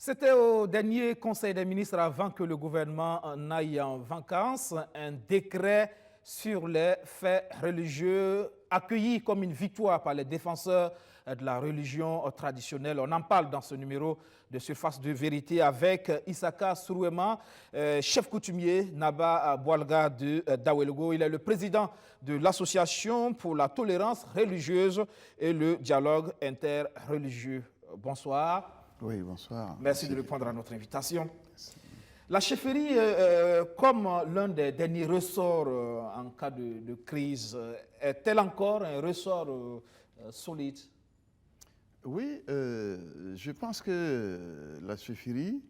C'était au dernier Conseil des ministres avant que le gouvernement n'aille en vacances. Un décret sur les faits religieux accueilli comme une victoire par les défenseurs de la religion traditionnelle. On en parle dans ce numéro de Surface de vérité avec Issaka Sourouema, chef coutumier Naba Boualga de Daouelgo. Il est le président de l'Association pour la tolérance religieuse et le dialogue interreligieux. Bonsoir. Oui, bonsoir. Merci de répondre à notre invitation. La chefferie, comme l'un des derniers ressorts en cas de crise, est-elle encore un ressort solide? Oui, je pense que la chefferie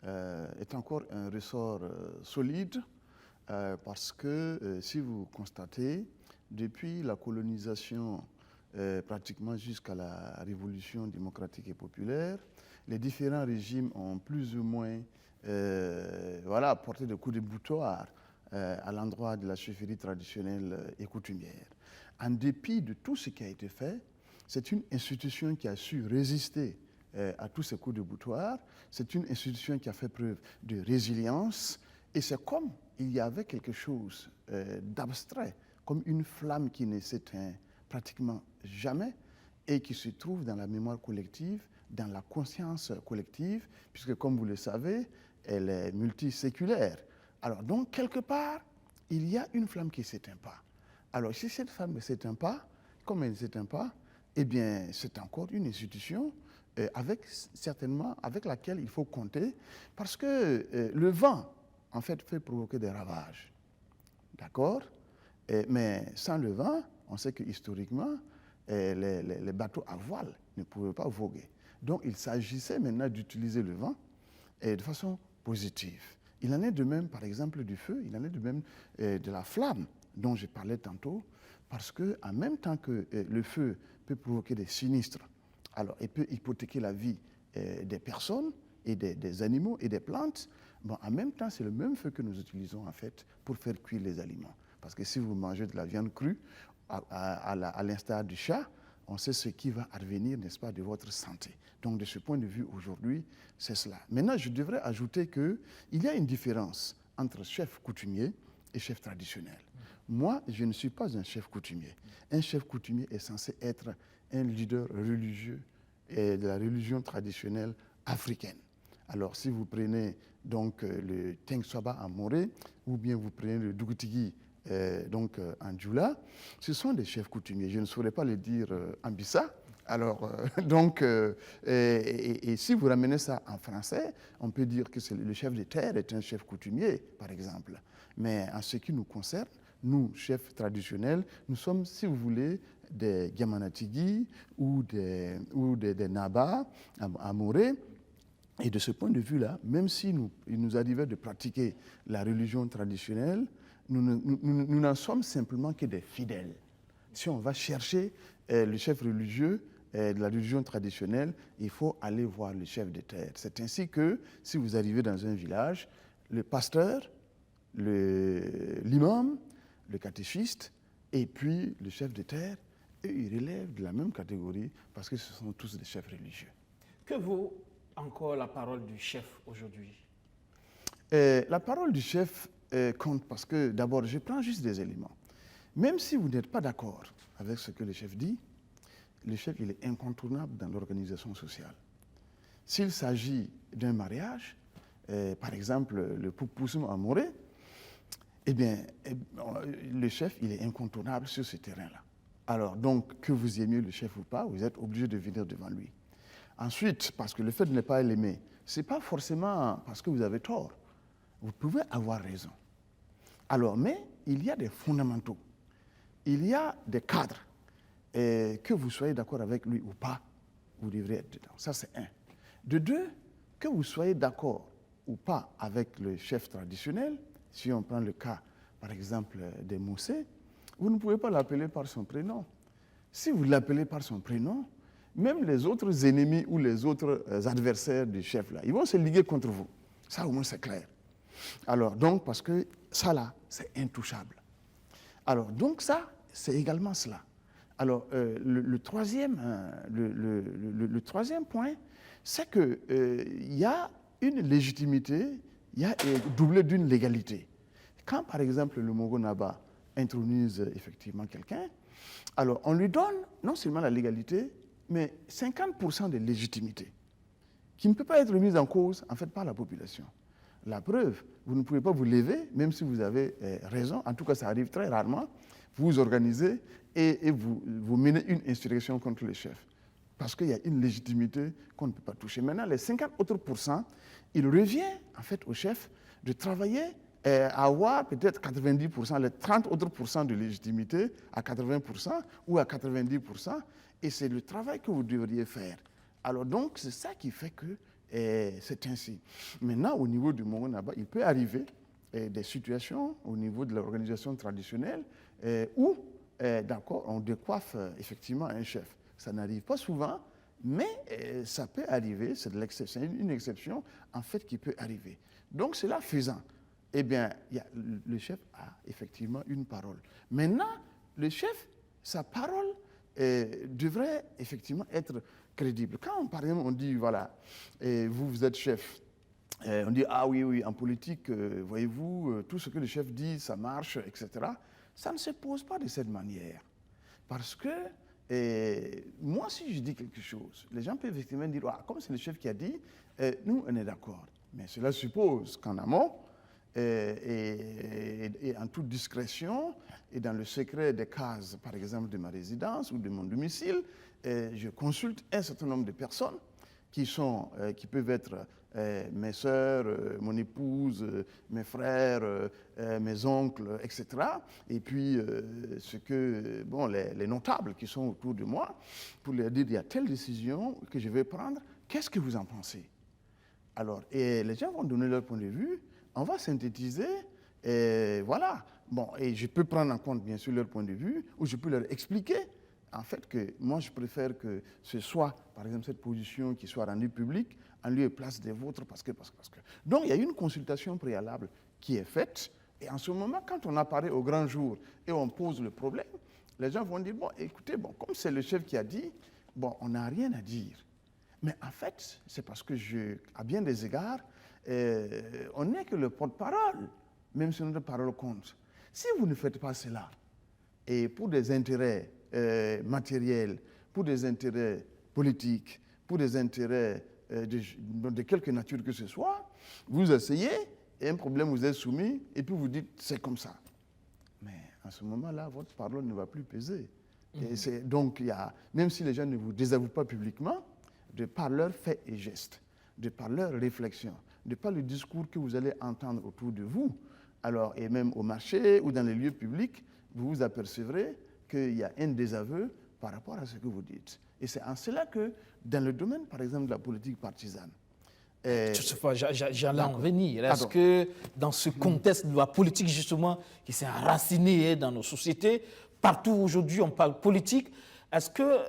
est encore un ressort solide parce que si vous constatez, depuis la colonisation pratiquement jusqu'à la révolution démocratique et populaire, les différents régimes ont plus ou moins porté des coups de boutoir à l'endroit de la chefferie traditionnelle et coutumière. En dépit de tout ce qui a été fait, c'est une institution qui a su résister à tous ces coups de boutoir. C'est une institution qui a fait preuve de résilience. Et c'est comme il y avait quelque chose d'abstrait, comme une flamme qui ne s'éteint pratiquement jamais et qui se trouve dans la mémoire collective, dans la conscience collective, puisque comme vous le savez, elle est multiséculaire. Alors donc, quelque part, il y a une flamme qui ne s'éteint pas. Alors si cette flamme ne s'éteint pas, comme elle ne s'éteint pas, eh bien c'est encore une institution certainement avec laquelle il faut compter, parce que le vent, en fait, fait provoquer des ravages. D'accord? Mais sans le vent, on sait que historiquement, les bateaux à voile ne pouvaient pas voguer. Donc il s'agissait maintenant d'utiliser le vent de façon positive. Il en est de même, par exemple, du feu, il en est de même de la flamme dont je parlais tantôt, parce qu'en même temps que le feu peut provoquer des sinistres, alors il peut hypothéquer la vie des personnes et des animaux et des plantes, bon, en même temps, c'est le même feu que nous utilisons en fait pour faire cuire les aliments. Parce que si vous mangez de la viande crue, à l'instar du chat, on sait ce qui va advenir, n'est-ce pas, de votre santé. Donc, de ce point de vue, aujourd'hui, c'est cela. Maintenant, je devrais ajouter qu'il y a une différence entre chef coutumier et chef traditionnel. Moi, je ne suis pas un chef coutumier. Un chef coutumier est censé être un leader religieux de la religion traditionnelle africaine. Alors, si vous prenez donc le Teng Soba en Moré, ou bien vous prenez le Dougoutigui en Djoula, ce sont des chefs coutumiers. Je ne saurais pas le dire en Bissa. Alors, et si vous ramenez ça en français, on peut dire que le chef de terre est un chef coutumier, par exemple. Mais en ce qui nous concerne, nous, chefs traditionnels, nous sommes, si vous voulez, des Giamanatigui ou des Naba à Moré. Et de ce point de vue-là, même si il nous arrivait de pratiquer la religion traditionnelle, nous n'en sommes simplement que des fidèles. Si on va chercher le chef religieux de la religion traditionnelle, il faut aller voir le chef de terre. C'est ainsi que, si vous arrivez dans un village, le pasteur, l'imam, le catéchiste, et puis le chef de terre, eux, ils relèvent de la même catégorie parce que ce sont tous des chefs religieux. Que vaut encore la parole du chef aujourd'hui? La parole du chef compte parce que, d'abord, je prends juste des éléments. Même si vous n'êtes pas d'accord avec ce que le chef dit, le chef, il est incontournable dans l'organisation sociale. S'il s'agit d'un mariage, par exemple, le Poupoussoum à Moré, eh bien, le chef, il est incontournable sur ce terrain-là. Alors, donc, que vous aimiez le chef ou pas, vous êtes obligé de venir devant lui. Ensuite, parce que le fait de ne pas l'aimer, ce n'est pas forcément parce que vous avez tort. Vous pouvez avoir raison. Alors, mais il y a des fondamentaux. Il y a des cadres. Et que vous soyez d'accord avec lui ou pas, vous devrez être dedans. Ça, c'est un. De deux, que vous soyez d'accord ou pas avec le chef traditionnel, si on prend le cas, par exemple, des Moussé, vous ne pouvez pas l'appeler par son prénom. Si vous l'appelez par son prénom, même les autres ennemis ou les autres adversaires du chef, là, ils vont se liguer contre vous. Ça, au moins, c'est clair. Alors, donc, parce que ça, là, c'est intouchable. Alors, donc, ça, c'est également cela. Alors, le troisième point, c'est qu'il y a une légitimité, il y a doublé d'une légalité. Quand, par exemple, le Mongo Naba intronise effectivement quelqu'un, alors on lui donne non seulement la légalité, mais 50% de légitimité, qui ne peut pas être mise en cause, en fait, par la population. La preuve, vous ne pouvez pas vous lever, même si vous avez raison, en tout cas ça arrive très rarement, vous vous organisez et vous menez une insurrection contre le chef. Parce qu'il y a une légitimité qu'on ne peut pas toucher. Maintenant, les 50 autres pourcents, il revient en fait au chef de travailler à avoir peut-être 90%, les 30 autres pourcents de légitimité à 80% ou à 90%, et c'est le travail que vous devriez faire. Alors donc, c'est ça qui fait que c'est ainsi. Maintenant, au niveau du Mongo Naba, il peut arriver des situations au niveau de l'organisation traditionnelle où, d'accord, on décoiffe effectivement un chef. Ça n'arrive pas souvent, mais ça peut arriver, c'est une exception en fait qui peut arriver. Donc, cela faisant, eh bien, le chef a effectivement une parole. Maintenant, le chef, sa parole devrait effectivement être crédible. Quand, par exemple, on dit, voilà, vous êtes chef, on dit, ah oui, en politique, voyez-vous, tout ce que le chef dit, ça marche, etc. Ça ne se pose pas de cette manière. Parce que, moi, si je dis quelque chose, les gens peuvent effectivement dire, ah, comme c'est le chef qui a dit, nous, on est d'accord. Mais cela suppose qu'en amont, et en toute discrétion, et dans le secret des cases, par exemple, de ma résidence ou de mon domicile, je consulte un certain nombre de personnes qui peuvent être mes sœurs, mon épouse, mes frères, mes oncles, etc. Et puis, les notables qui sont autour de moi, pour leur dire, il y a telle décision que je vais prendre, qu'est-ce que vous en pensez? Alors, et les gens vont donner leur point de vue, on va synthétiser, et voilà. Bon, et je peux prendre en compte, bien sûr, leur point de vue, ou je peux leur expliquer, en fait, que moi, je préfère que ce soit, par exemple, cette position qui soit rendue publique, en lieu et place des vôtres, parce que. Donc, il y a une consultation préalable qui est faite, et en ce moment, quand on apparaît au grand jour et on pose le problème, les gens vont dire, bon, écoutez, bon, comme c'est le chef qui a dit, bon, on n'a rien à dire. Mais en fait, c'est parce que, à bien des égards, on n'est que le porte-parole, même si notre parole compte. Si vous ne faites pas cela, et pour des intérêts matériels, pour des intérêts politiques, pour des intérêts de quelque nature que ce soit, vous essayez, et un problème vous est soumis, et puis vous dites c'est comme ça. Mais à ce moment-là, votre parole ne va plus peser. Et donc, même si les gens ne vous désavouent pas publiquement, de par leurs faits et gestes, de par leurs réflexions, de par le discours que vous allez entendre autour de vous, alors, et même au marché ou dans les lieux publics, vous vous apercevrez qu'il y a un désaveu par rapport à ce que vous dites. Et c'est en cela que, dans le domaine, par exemple, de la politique partisane, j'allais en venir. Est-ce que dans ce contexte de la politique, justement, qui s'est enracinée dans nos sociétés, partout aujourd'hui on parle politique, est-ce que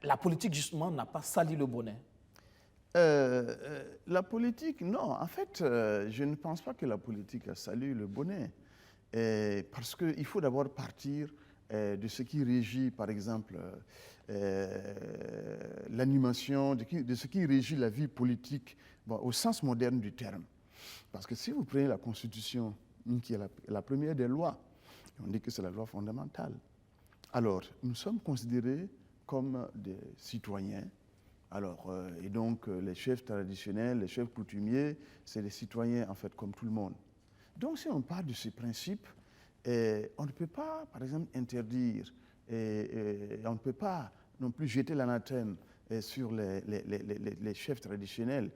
la politique, justement, n'a pas sali le bonnet? La politique, non. En fait, je ne pense pas que la politique a sali le bonnet. Parce qu'il faut d'abord partir de ce qui régit, par exemple, l'animation, de ce qui régit la vie politique au sens moderne du terme. Parce que si vous prenez la Constitution, qui est la première des lois, on dit que c'est la loi fondamentale. Alors, nous sommes considérés comme des citoyens. Alors, et donc, les chefs traditionnels, les chefs coutumiers, c'est des citoyens, en fait, comme tout le monde. Donc, si on part de ce principe, on ne peut pas, par exemple, interdire, on ne peut pas non plus jeter l'anathème sur les chefs traditionnels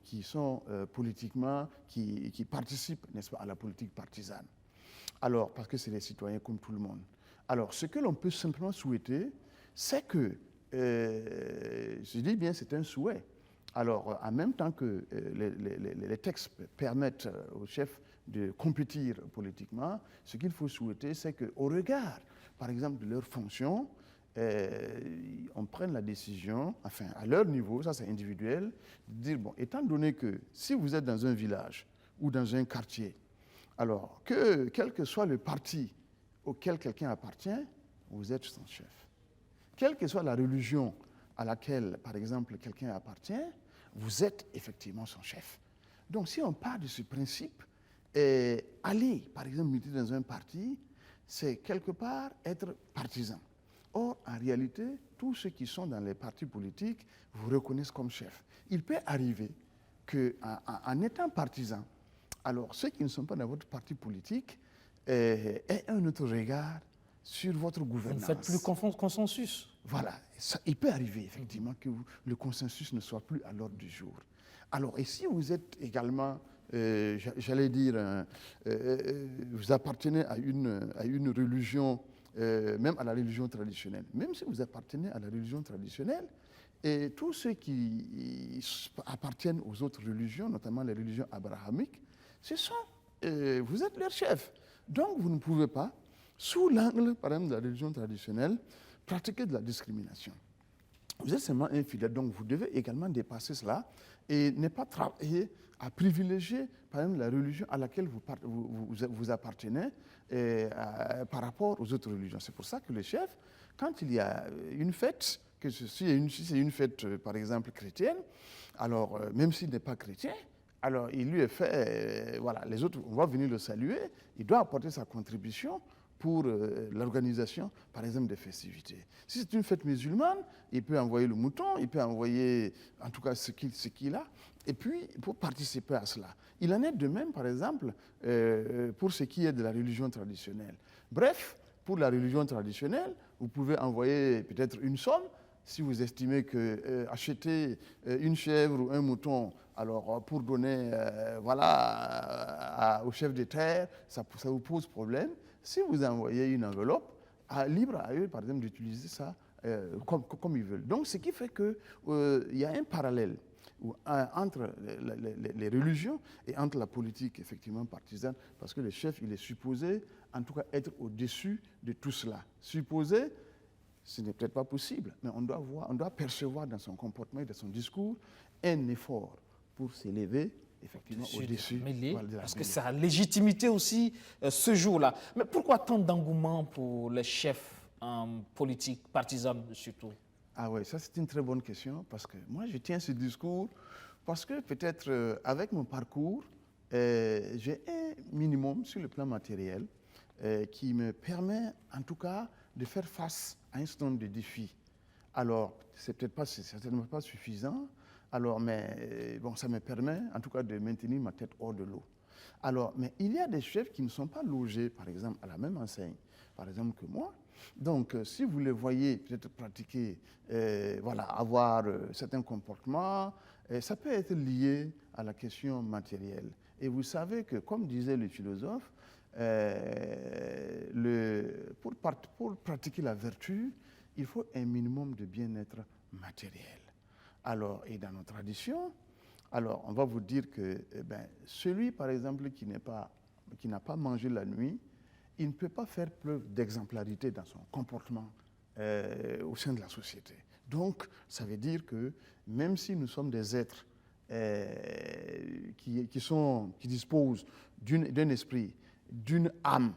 qui sont politiquement, qui participent, n'est-ce pas, à la politique partisane. Alors, parce que c'est des citoyens comme tout le monde. Alors, ce que l'on peut simplement souhaiter, c'est que, je dis bien, c'est un souhait. Alors, en même temps que les textes permettent aux chefs de compétir politiquement, ce qu'il faut souhaiter, c'est qu'au regard, par exemple, de leurs fonctions, on prenne la décision, enfin, à leur niveau, ça c'est individuel, de dire, bon, étant donné que si vous êtes dans un village ou dans un quartier, alors que quel que soit le parti auquel quelqu'un appartient, vous êtes son chef. quelle que soit la religion à laquelle, par exemple, quelqu'un appartient, vous êtes effectivement son chef. Donc, si on part de ce principe, aller, par exemple, militer dans un parti, c'est quelque part être partisan. Or, en réalité, tous ceux qui sont dans les partis politiques vous reconnaissent comme chef. Il peut arriver qu'en étant partisan, alors ceux qui ne sont pas dans votre parti politique aient un autre regard sur votre gouvernance. Vous ne faites plus consensus. Voilà, ça, il peut arriver effectivement que le consensus ne soit plus à l'ordre du jour. Alors, et si vous êtes également, j'allais dire, vous appartenez à une religion, même à la religion traditionnelle, même si vous appartenez à la religion traditionnelle, et tous ceux qui appartiennent aux autres religions, notamment les religions abrahamiques, vous êtes leur chef. Donc, vous ne pouvez pas, sous l'angle, par exemple, de la religion traditionnelle, pratiquer de la discrimination. Vous êtes seulement un fidèle, donc vous devez également dépasser cela et ne pas travailler à privilégier, par exemple, la religion à laquelle vous appartenez par rapport aux autres religions. C'est pour ça que le chef, quand il y a une fête, que si c'est une fête, par exemple, chrétienne, alors même s'il n'est pas chrétien, alors il lui est fait, voilà, les autres, on va venir le saluer, il doit apporter sa contribution pour l'organisation, par exemple, des festivités. Si c'est une fête musulmane, il peut envoyer le mouton, il peut envoyer, en tout cas, ce qu'il a, et puis, pour participer à cela. Il en est de même, par exemple, pour ce qui est de la religion traditionnelle. Bref, pour la religion traditionnelle, vous pouvez envoyer peut-être une somme, si vous estimez que acheter une chèvre ou un mouton, alors pour donner au chef de terre, ça vous pose problème. Si vous envoyez une enveloppe, libre à eux, par exemple, d'utiliser ça comme ils veulent. Donc, ce qui fait qu'il y a un parallèle entre les religions et entre la politique, effectivement, partisane, parce que le chef, il est supposé, en tout cas, être au-dessus de tout cela. Supposé, ce n'est peut-être pas possible, mais on doit percevoir dans son comportement et dans son discours un effort pour s'élever effectivement au-dessus de la mêlée. Parce que ça a légitimité aussi ce jour-là. Mais pourquoi tant d'engouement pour les chefs politiques, partisans surtout? Ah oui, ça c'est une très bonne question, parce que moi je tiens ce discours parce que peut-être avec mon parcours, j'ai un minimum sur le plan matériel qui me permet en tout cas de faire face à un certain nombre de défis. Alors, c'est certainement pas suffisant, alors, mais bon, ça me permet en tout cas de maintenir ma tête hors de l'eau. Alors, mais il y a des chefs qui ne sont pas logés, par exemple, à la même enseigne, par exemple, que moi. Donc, si vous les voyez peut-être pratiquer, avoir certains comportements, ça peut être lié à la question matérielle. Et vous savez que, comme disait le philosophe, pour pratiquer la vertu, il faut un minimum de bien-être matériel. Alors, et dans nos traditions, alors on va vous dire que celui, par exemple, qui n'a pas mangé la nuit, il ne peut pas faire preuve d'exemplarité dans son comportement au sein de la société. Donc, ça veut dire que même si nous sommes des êtres qui disposent d'un esprit, d'une âme,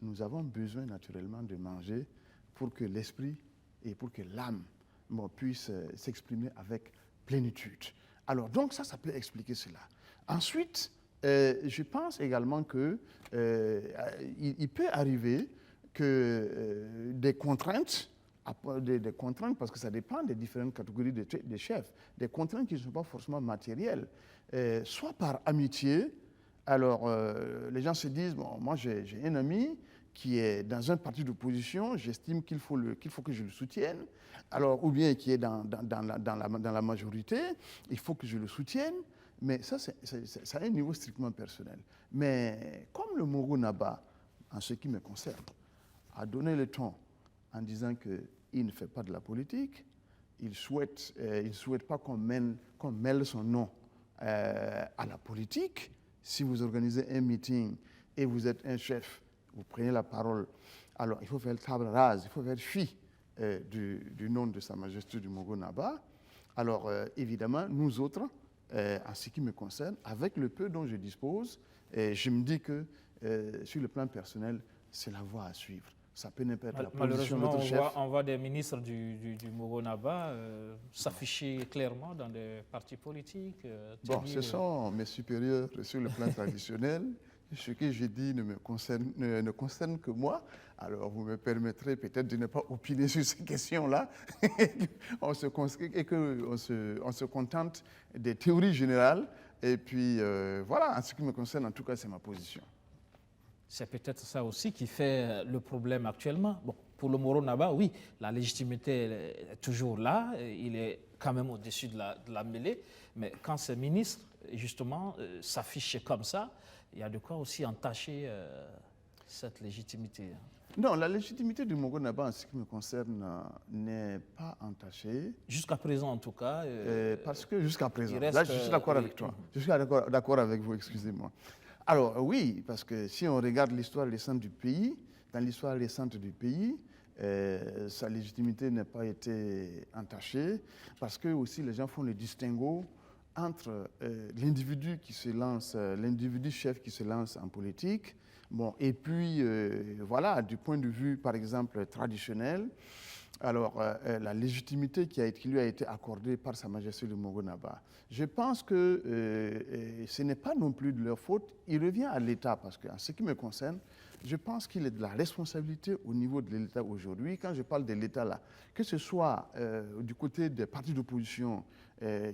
nous avons besoin naturellement de manger pour que l'esprit et pour que l'âme puissent s'exprimer avec plénitude. Alors, donc ça peut expliquer cela. Ensuite, je pense également qu'il peut arriver que des contraintes, parce que ça dépend des différentes catégories de chefs, des contraintes qui ne sont pas forcément matérielles, soit par amitié. Alors, les gens se disent, bon, moi j'ai un ami qui est dans un parti d'opposition, j'estime qu'il faut que je le soutienne, alors, ou bien qui est dans la majorité, il faut que je le soutienne, mais ça, c'est à un niveau strictement personnel. Mais comme le Mogo Naba, en ce qui me concerne, a donné le ton en disant qu'il ne fait pas de la politique, il ne souhaite pas qu'on mêle son nom à la politique. Si vous organisez un meeting et vous êtes un chef, vous prenez la parole, alors il faut faire table rase, il faut faire fi du nom de Sa Majesté du Mogo Naba. Alors évidemment, nous autres, en ce qui me concerne, avec le peu dont je dispose, je me dis que sur le plan personnel, c'est la voie à suivre. Ça peut ne pas être la position de Malheureusement, notre chef. on voit des ministres du Moronaba s'afficher clairement dans des partis politiques. Bon, ce sont mes supérieurs sur le plan traditionnel. Ce que je dis ne concerne que moi. Alors, vous me permettrez peut-être de ne pas opiner sur ces questions-là et qu'on se contente des théories générales. Et puis, voilà, en ce qui me concerne, en tout cas, c'est ma position. C'est peut-être ça aussi qui fait le problème actuellement. Bon, pour le Moronaba, oui, la légitimité est toujours là. Il est quand même au-dessus de la mêlée. Mais quand ces ministres, justement, s'affichent comme ça, il y a de quoi aussi entacher cette légitimité. Non, la légitimité du Moronaba, en ce qui me concerne, n'est pas entachée. Jusqu'à présent, en tout cas. Parce que jusqu'à présent, reste, là, je suis d'accord avec toi. Je suis d'accord avec vous, excusez-moi. Alors, oui, parce que si on regarde l'histoire récente du pays, dans l'histoire récente du pays, sa légitimité n'a pas été entachée, parce que aussi les gens font le distinguo entre l'individu qui se lance, l'individu chef qui se lance en politique, bon, et puis, voilà, du point de vue, par exemple, traditionnel, alors, la légitimité qui lui a été accordée par Sa Majesté le Moronaba, je pense que ce n'est pas non plus de leur faute. Il revient à l'État, parce qu'en ce qui me concerne, je pense qu'il est de la responsabilité au niveau de l'État aujourd'hui. Quand je parle de l'État là, que ce soit du côté des partis d'opposition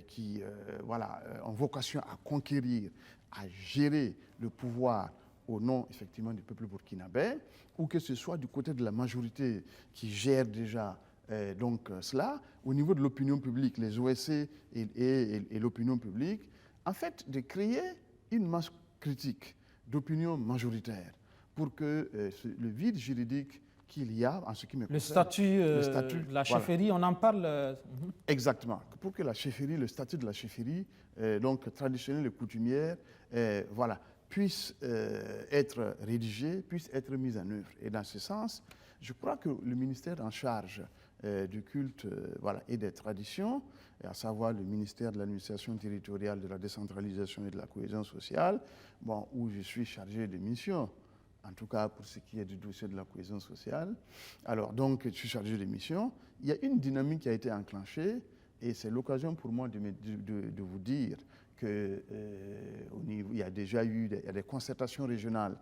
qui voilà, ont vocation à conquérir, à gérer le pouvoir au nom, effectivement, du peuple burkinabé, ou que ce soit du côté de la majorité qui gère déjà cela, au niveau de l'opinion publique, les OSC et l'opinion publique, en fait, de créer une masse critique d'opinion majoritaire pour que le vide juridique qu'il y a en ce qui me concerne... Le statut de la chefferie, voilà. On en parle... Exactement. Pour que la chefferie, le statut de la chefferie, donc traditionnelle et coutumière, voilà, puisse être rédigé, puisse être mis en œuvre. Et dans ce sens, je crois que le ministère en charge du culte voilà, et des traditions, à savoir le ministère de l'administration territoriale, de la décentralisation et de la cohésion sociale, bon, où je suis chargé de mission, en tout cas pour ce qui est du dossier de la cohésion sociale. Alors, donc, je suis chargé de mission. Il y a une dynamique qui a été enclenchée, et c'est l'occasion pour moi de vous dire que il y a déjà eu des concertations régionales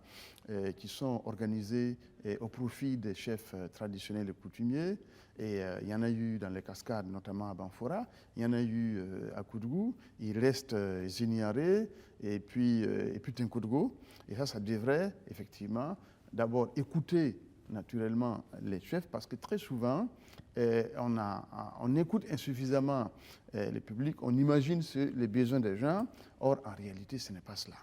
qui sont organisées au profit des chefs traditionnels et coutumiers. Et il y en a eu dans les Cascades, notamment à Banfora. Il y en a eu à Koudgou. Il reste Ziniaré et puis Tinkoudgou. Et ça devrait effectivement d'abord écouter naturellement les chefs, parce que très souvent, on écoute insuffisamment le public, on imagine les besoins des gens, or en réalité ce n'est pas cela.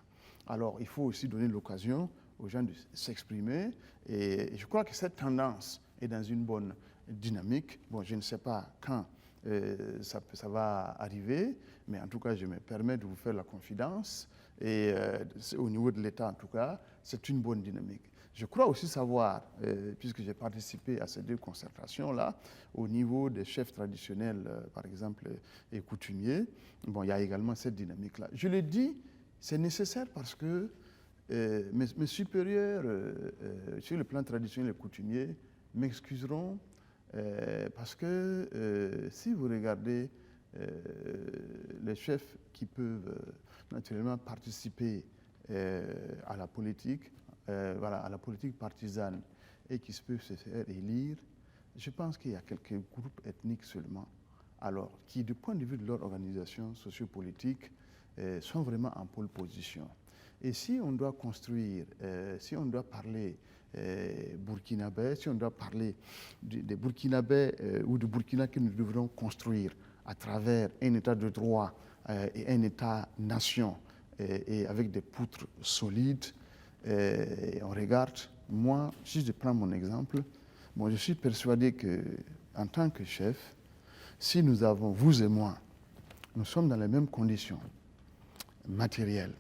Alors il faut aussi donner l'occasion aux gens de s'exprimer, et je crois que cette tendance est dans une bonne dynamique. Bon, je ne sais pas quand ça va arriver, mais en tout cas je me permets de vous faire la confidence, et au niveau de l'État en tout cas, c'est une bonne dynamique. Je crois aussi savoir, puisque j'ai participé à ces deux concertations-là, au niveau des chefs traditionnels, par exemple, et coutumiers, bon, il y a également cette dynamique-là. Je le dis, c'est nécessaire parce que mes supérieurs, sur le plan traditionnel et coutumier, m'excuseront, parce que si vous regardez les chefs qui peuvent naturellement participer à la politique, voilà, à la politique partisane, et qui peuvent se faire élire, je pense qu'il y a quelques groupes ethniques seulement, alors qui, du point de vue de leur organisation sociopolitique, sont vraiment en pole position. Et si on doit construire, si on doit parler burkinabé, si on doit parler des burkinabés ou du Burkina que nous devrons construire à travers un état de droit et un état-nation, et avec des poutres solides, et on regarde, moi, si je prends mon exemple, moi je suis persuadé qu'en tant que chef, si nous avons, vous et moi, nous sommes dans les mêmes conditions matérielles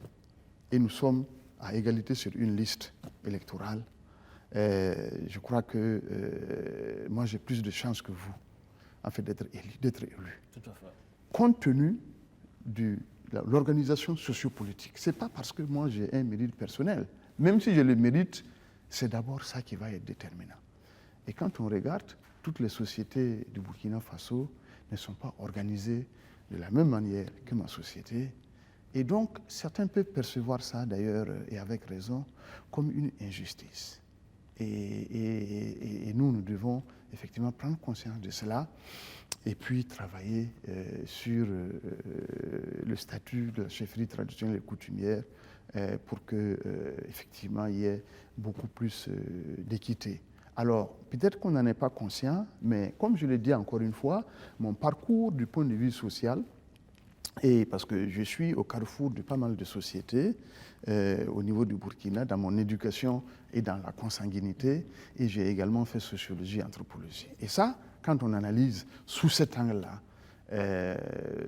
et nous sommes à égalité sur une liste électorale, je crois que moi j'ai plus de chances que vous en fait, d'être élu. Tout à fait. Compte tenu de l'organisation sociopolitique. Ce n'est pas parce que moi j'ai un mérite personnel. Même si je le mérite, c'est d'abord ça qui va être déterminant. Et quand on regarde, toutes les sociétés du Burkina Faso ne sont pas organisées de la même manière que ma société. Et donc, certains peuvent percevoir ça, d'ailleurs, et avec raison, comme une injustice. Et nous devons effectivement prendre conscience de cela et puis travailler sur le statut de la chefferie traditionnelle et coutumière pour que, effectivement, il y ait beaucoup plus d'équité. Alors, peut-être qu'on n'en est pas conscient, mais comme je l'ai dit encore une fois, mon parcours du point de vue social, et parce que je suis au carrefour de pas mal de sociétés au niveau du Burkina, dans mon éducation et dans la consanguinité, et j'ai également fait sociologie et anthropologie. Et ça, quand on analyse sous cet angle-là,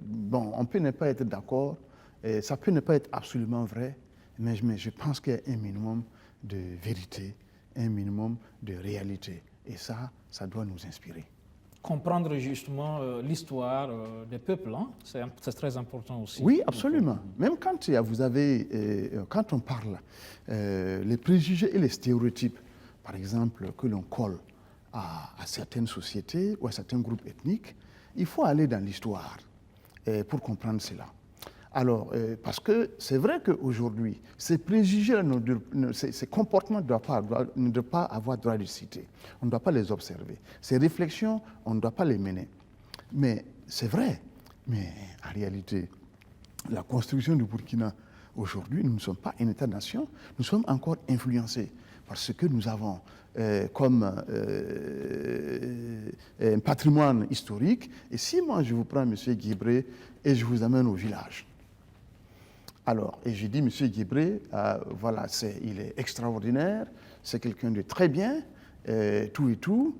bon, on peut ne pas être d'accord, ça peut ne pas être absolument vrai, mais je pense qu'il y a un minimum de vérité, un minimum de réalité. Et ça doit nous inspirer. Comprendre justement l'histoire des peuples, hein? C'est très important aussi. Oui, absolument. Même quand vous avez, quand on parle, les préjugés et les stéréotypes, par exemple, que l'on colle à certaines sociétés ou à certains groupes ethniques, il faut aller dans l'histoire pour comprendre cela. Alors, parce que c'est vrai qu'aujourd'hui, ces préjugés, ces comportements ne doivent pas avoir droit de cité. On ne doit pas les observer. Ces réflexions, on ne doit pas les mener. Mais c'est vrai. Mais en réalité, la construction du Burkina, aujourd'hui, nous ne sommes pas un État-nation. Nous sommes encore influencés par ce que nous avons comme un patrimoine historique. Et si moi, je vous prends M. Guibré et je vous amène au village, alors, et je dis, M. Guibré, voilà, il est extraordinaire, c'est quelqu'un de très bien, tout et tout.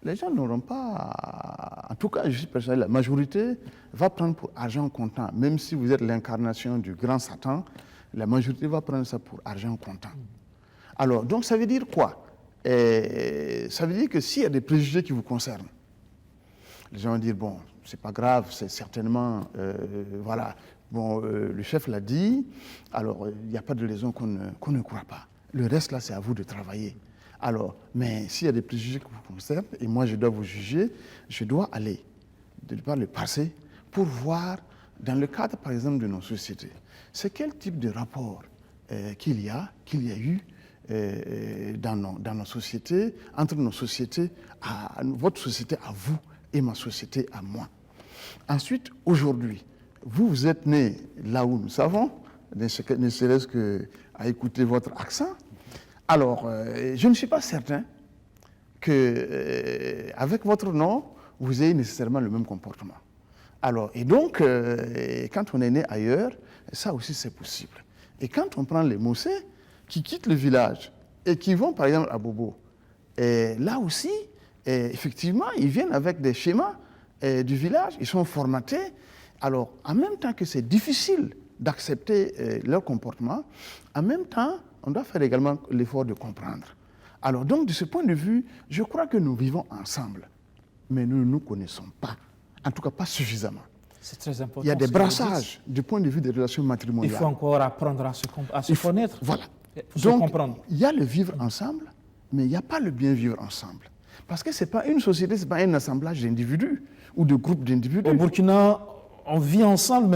Les gens n'auront pas, en tout cas, je suis persuadé, la majorité va prendre pour argent comptant. Même si vous êtes l'incarnation du grand Satan, la majorité va prendre ça pour argent comptant. Alors, donc ça veut dire quoi? Ça veut dire que s'il y a des préjugés qui vous concernent, les gens vont dire, bon, c'est pas grave, c'est certainement, voilà. Bon, le chef l'a dit, alors il n'y a pas de raison qu'on ne croit pas. Le reste, là, c'est à vous de travailler. Alors, mais s'il y a des préjugés qui vous concernent, et moi je dois vous juger, je dois aller, de par le passé, pour voir, dans le cadre, par exemple, de nos sociétés, c'est quel type de rapport qu'il y a eu dans nos sociétés, entre nos sociétés, votre société à vous et ma société à moi. Ensuite, aujourd'hui, vous êtes né là où nous savons, ne serait-ce qu'à écouter votre accent. Alors, je ne suis pas certain qu'avec votre nom, vous ayez nécessairement le même comportement. Alors, et donc, quand on est né ailleurs, ça aussi c'est possible. Et quand on prend les Moussés qui quittent le village et qui vont par exemple à Bobo, là aussi, effectivement, ils viennent avec des schémas du village, ils sont formatés. Alors, en même temps que c'est difficile d'accepter leur comportement, en même temps, on doit faire également l'effort de comprendre. Alors, donc, de ce point de vue, je crois que nous vivons ensemble, mais nous ne nous connaissons pas, en tout cas pas suffisamment. C'est très important. Il y a des brassages du point de vue des relations matrimoniales. Il faut encore apprendre à se connaître. Voilà. Pour se comprendre. Il y a le vivre ensemble, mais il n'y a pas le bien vivre ensemble. Parce que ce n'est pas une société, ce n'est pas un assemblage d'individus ou de groupes d'individus. Au Burkina, on vit ensemble,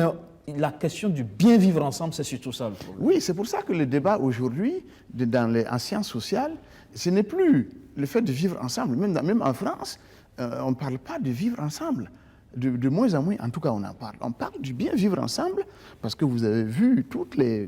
mais la question du bien vivre ensemble, c'est surtout ça le problème. Oui, c'est pour ça que le débat aujourd'hui, en sciences sociales, ce n'est plus le fait de vivre ensemble. Même en France, on ne parle pas de vivre ensemble. De moins en moins, en tout cas, on en parle. On parle du bien vivre ensemble, parce que vous avez vu tous les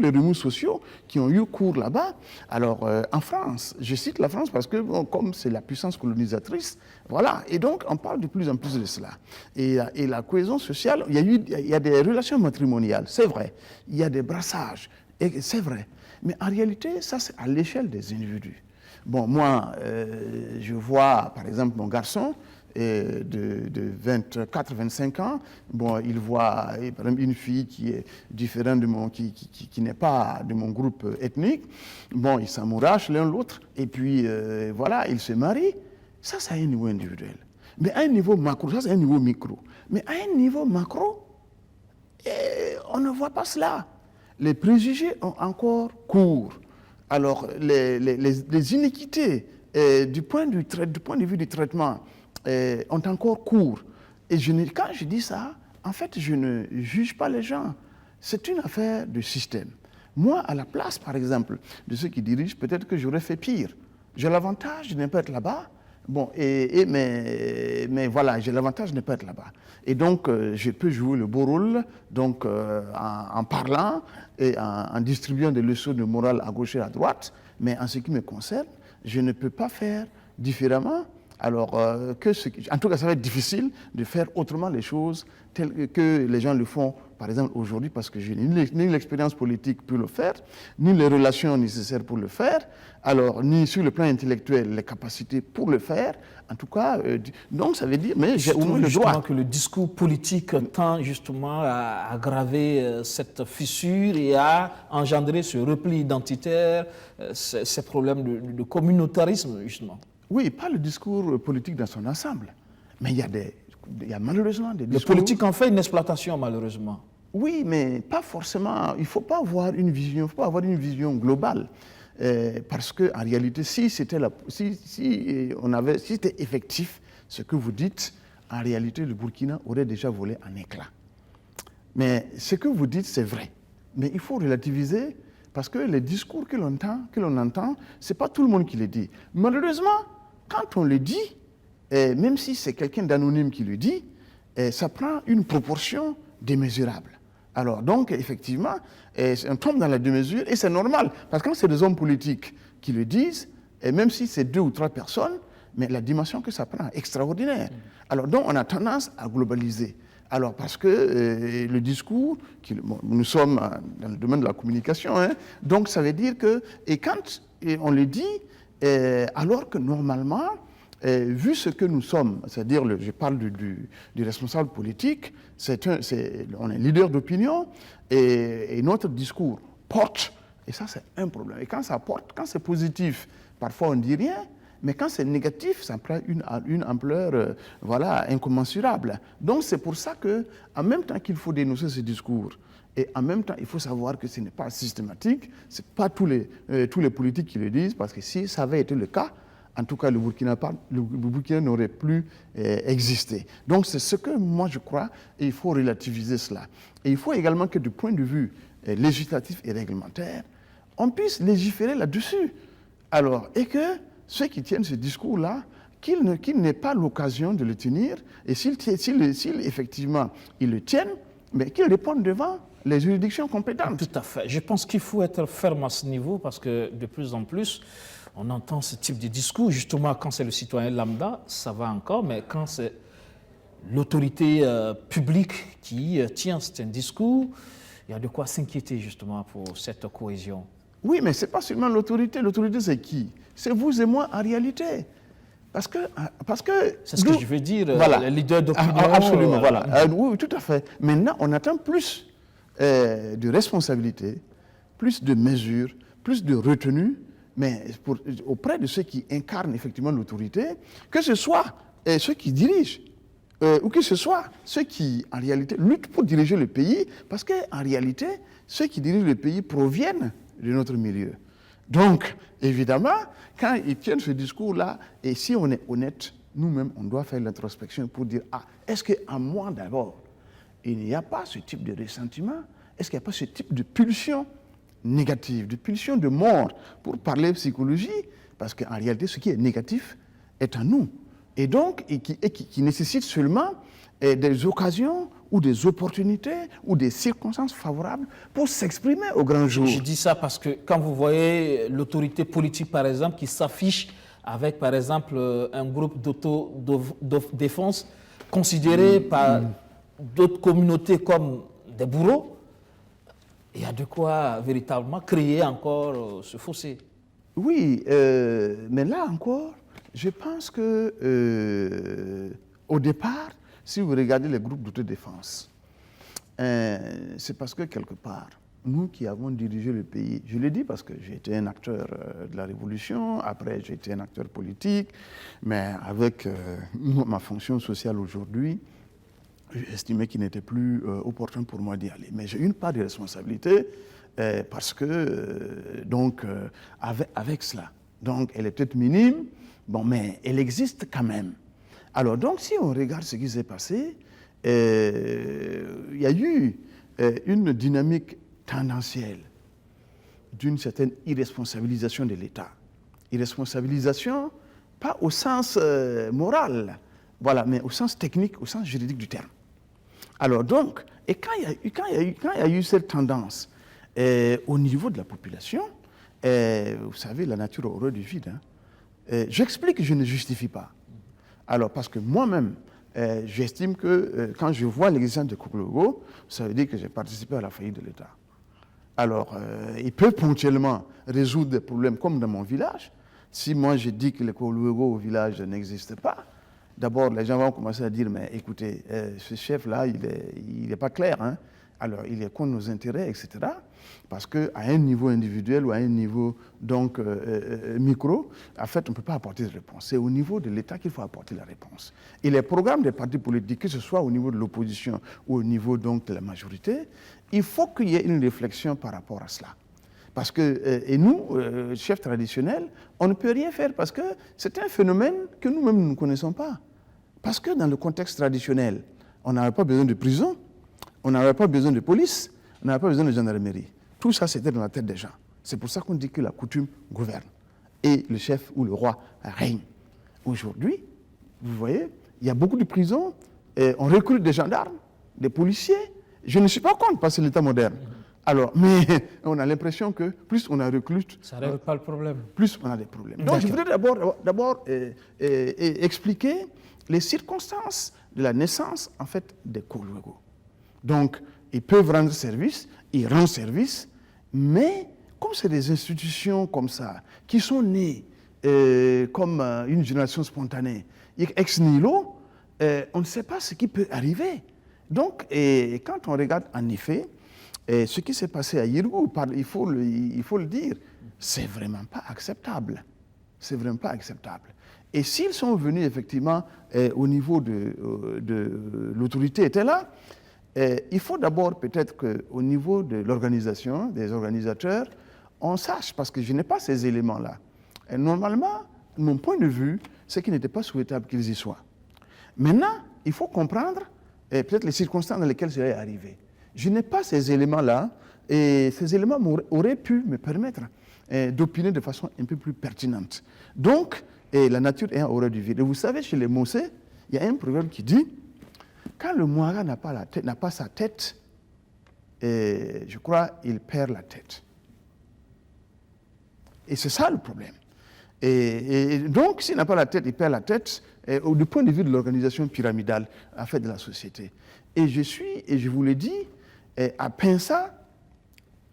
remous sociaux qui ont eu cours là-bas. Alors, en France, je cite la France parce que, bon, comme c'est la puissance colonisatrice, voilà. Et donc, on parle de plus en plus de cela. Et la cohésion sociale, il y a des relations matrimoniales, c'est vrai. Il y a des brassages, c'est vrai. Mais en réalité, ça, c'est à l'échelle des individus. Bon, moi, je vois, par exemple, mon garçon, de 24-25 ans, bon, il voit par exemple, une fille qui est différente qui n'est pas de mon groupe ethnique. Bon, ils s'amourachent l'un l'autre et puis voilà, ils se marient. Ça, c'est à un niveau individuel. Mais à un niveau macro, ça c'est un niveau micro. Mais à un niveau macro, on ne voit pas cela. Les préjugés ont encore cours. Alors, les iniquités du point de vue du traitement, ont encore cours. Et quand je dis ça, en fait, je ne juge pas les gens. C'est une affaire de système. Moi, à la place, par exemple, de ceux qui dirigent, peut-être que j'aurais fait pire. J'ai l'avantage de ne pas être là-bas. Bon, mais voilà, j'ai l'avantage de ne pas être là-bas. Et donc, je peux jouer le beau rôle, donc, en parlant et en distribuant des leçons de morale à gauche et à droite. Mais en ce qui me concerne, je ne peux pas faire différemment. Alors, en tout cas, ça va être difficile de faire autrement les choses telles que les gens le font, par exemple, aujourd'hui, parce que je n'ai ni l'expérience politique pour le faire, ni les relations nécessaires pour le faire, alors, ni sur le plan intellectuel, les capacités pour le faire. En tout cas, donc ça veut dire, mais j'ai au moins le droit. Que le discours politique tend justement à aggraver cette fissure et à engendrer ce repli identitaire, ces problèmes de communautarisme, justement. Oui, pas le discours politique dans son ensemble, mais il y a malheureusement des discours... Le politique en fait une exploitation, malheureusement. Oui, mais pas forcément. Il ne faut pas avoir une vision globale. Parce qu'en réalité, si c'était effectif, ce que vous dites, en réalité, le Burkina aurait déjà volé en éclats. Mais ce que vous dites, c'est vrai. Mais il faut relativiser, parce que les discours que l'on entend, ce n'est pas tout le monde qui les dit. Malheureusement, quand on le dit, même si c'est quelqu'un d'anonyme qui le dit, ça prend une proportion démesurable. Alors, donc, effectivement, on tombe dans la démesure, et c'est normal, parce que quand c'est des hommes politiques qui le disent, et même si c'est 2 ou 3 personnes, mais la dimension que ça prend est extraordinaire. Alors, donc, on a tendance à globaliser. Alors, parce que le discours, nous sommes dans le domaine de la communication, hein, donc ça veut dire que, et quand on le dit, alors que normalement, vu ce que nous sommes, c'est-à-dire, je parle du responsable politique, on est leader d'opinion et notre discours porte, et ça c'est un problème. Et quand ça porte, quand c'est positif, parfois on ne dit rien, mais quand c'est négatif, ça prend une ampleur voilà, incommensurable. Donc c'est pour ça qu'en même temps qu'il faut dénoncer ce discours, et en même temps, il faut savoir que ce n'est pas systématique, ce n'est pas tous les politiques qui le disent, parce que si ça avait été le cas, en tout cas, le Burkina n'aurait plus existé. Donc, c'est ce que moi je crois, et il faut relativiser cela. Et il faut également que du point de vue législatif et réglementaire, on puisse légiférer là-dessus. Alors, et que ceux qui tiennent ce discours-là, qu'ils n'aient pas l'occasion de le tenir, et s'ils effectivement ils le tiennent, mais qu'ils répondent devant les juridictions compétentes. Tout à fait. Je pense qu'il faut être ferme à ce niveau, parce que de plus en plus, on entend ce type de discours, justement, quand c'est le citoyen lambda, ça va encore, mais quand c'est l'autorité publique qui tient ce discours, il y a de quoi s'inquiéter, justement, pour cette cohésion. Oui, mais ce n'est pas seulement l'autorité. L'autorité, c'est qui? C'est vous et moi, en réalité. Parce que c'est ce que je veux dire, voilà, les leaders d'opinion. Absolument, voilà. Oui, tout à fait. Maintenant, on attend plus de responsabilité, plus de mesures, plus de retenue, mais auprès de ceux qui incarnent effectivement l'autorité, que ce soit ceux qui dirigent, ou que ce soit ceux qui, en réalité, luttent pour diriger le pays, parce qu'en réalité, ceux qui dirigent le pays proviennent de notre milieu. Donc, évidemment, quand ils tiennent ce discours-là, et si on est honnête, nous-mêmes, on doit faire l'introspection pour dire, est-ce qu'en moi d'abord, il n'y a pas ce type de ressentiment? Est-ce qu'il n'y a pas ce type de pulsion négative, de pulsion de mort, pour parler psychologie? Parce qu'en réalité, ce qui est négatif est en nous. Et donc, qui nécessite seulement des occasions ou des opportunités ou des circonstances favorables pour s'exprimer au grand jour. Je dis ça parce que quand vous voyez l'autorité politique, par exemple, qui s'affiche avec, par exemple, un groupe d'autodéfense considéré par d'autres communautés comme des bourreaux, il y a de quoi véritablement créer encore ce fossé. Oui, mais là encore, je pense que au départ, si vous regardez les groupes d'autodéfense, c'est parce que quelque part, nous qui avons dirigé le pays, je le dis parce que j'ai été un acteur de la Révolution, après j'ai été un acteur politique, mais avec ma fonction sociale aujourd'hui, j'ai estimé qu'il n'était plus opportun pour moi d'y aller. Mais j'ai une part de responsabilité parce que, avec cela, Donc, elle est peut-être minime, bon, mais elle existe quand même. Alors, donc, si on regarde ce qui s'est passé, il y a eu une dynamique tendancielle d'une certaine irresponsabilisation de l'État. Irresponsabilisation, pas au sens moral, voilà, mais au sens technique, au sens juridique du terme. Alors donc, et quand il y a eu cette tendance au niveau de la population, vous savez, la nature a horreur du vide. Hein. J'explique que je ne justifie pas. Alors, parce que moi-même, j'estime que quand je vois l'existence de Kourougo, ça veut dire que j'ai participé à la faillite de l'État. Alors, il peut ponctuellement résoudre des problèmes comme dans mon village. Si moi je dis que le Kourougo au village n'existe pas, d'abord les gens vont commencer à dire, mais écoutez, ce chef-là, il n'est pas clair. Hein? Alors, il est contre nos intérêts, etc. Parce qu'à un niveau individuel ou à un niveau donc, micro, en fait, on ne peut pas apporter de réponse. C'est au niveau de l'État qu'il faut apporter la réponse. Et les programmes des partis politiques, que ce soit au niveau de l'opposition ou au niveau donc, de la majorité, il faut qu'il y ait une réflexion par rapport à cela. Parce que, et nous, chefs traditionnels, on ne peut rien faire parce que c'est un phénomène que nous-mêmes nous ne connaissons pas. Parce que dans le contexte traditionnel, on n'avait pas besoin de prison, on n'avait pas besoin de police, on n'avait pas besoin de gendarmerie. Tout ça, c'était dans la tête des gens. C'est pour ça qu'on dit que la coutume gouverne et le chef ou le roi règne. Aujourd'hui, vous voyez, il y a beaucoup de prisons, et on recrute des gendarmes, des policiers. Je ne suis pas contre parce que c'est l'État moderne. Alors, mais on a l'impression que plus on a recrute, ça ne règle pas le problème. Plus on a des problèmes. Donc, je voudrais d'abord expliquer les circonstances de la naissance, en fait, des Kourougo. Donc, ils peuvent rendre service, ils rendent service, mais comme c'est des institutions comme ça, qui sont nées comme une génération spontanée, ex nihilo, on ne sait pas ce qui peut arriver. Donc, quand on regarde en effet, ce qui s'est passé à Yirgou, il faut le dire, c'est vraiment pas acceptable. C'est vraiment pas acceptable. Et s'ils sont venus effectivement au niveau de l'autorité était là, il faut d'abord peut-être qu'au niveau de l'organisation, des organisateurs, on sache, parce que je n'ai pas ces éléments-là. Et normalement, mon point de vue, c'est qu'il n'était pas souhaitable qu'ils y soient. Maintenant, il faut comprendre peut-être les circonstances dans lesquelles cela est arrivé. Je n'ai pas ces éléments-là, et ces éléments auraient pu me permettre d'opiner de façon un peu plus pertinente. Donc, la nature est en horreur du vide. Et vous savez, chez les Mossé, il y a un proverbe qui dit, quand le Mouara n'a pas sa tête, je crois, il perd la tête. Et c'est ça le problème. Et donc, s'il n'a pas la tête, il perd la tête du point de vue de l'organisation pyramidale en fait, de la société. Et je vous l'ai dit, à Pinsa,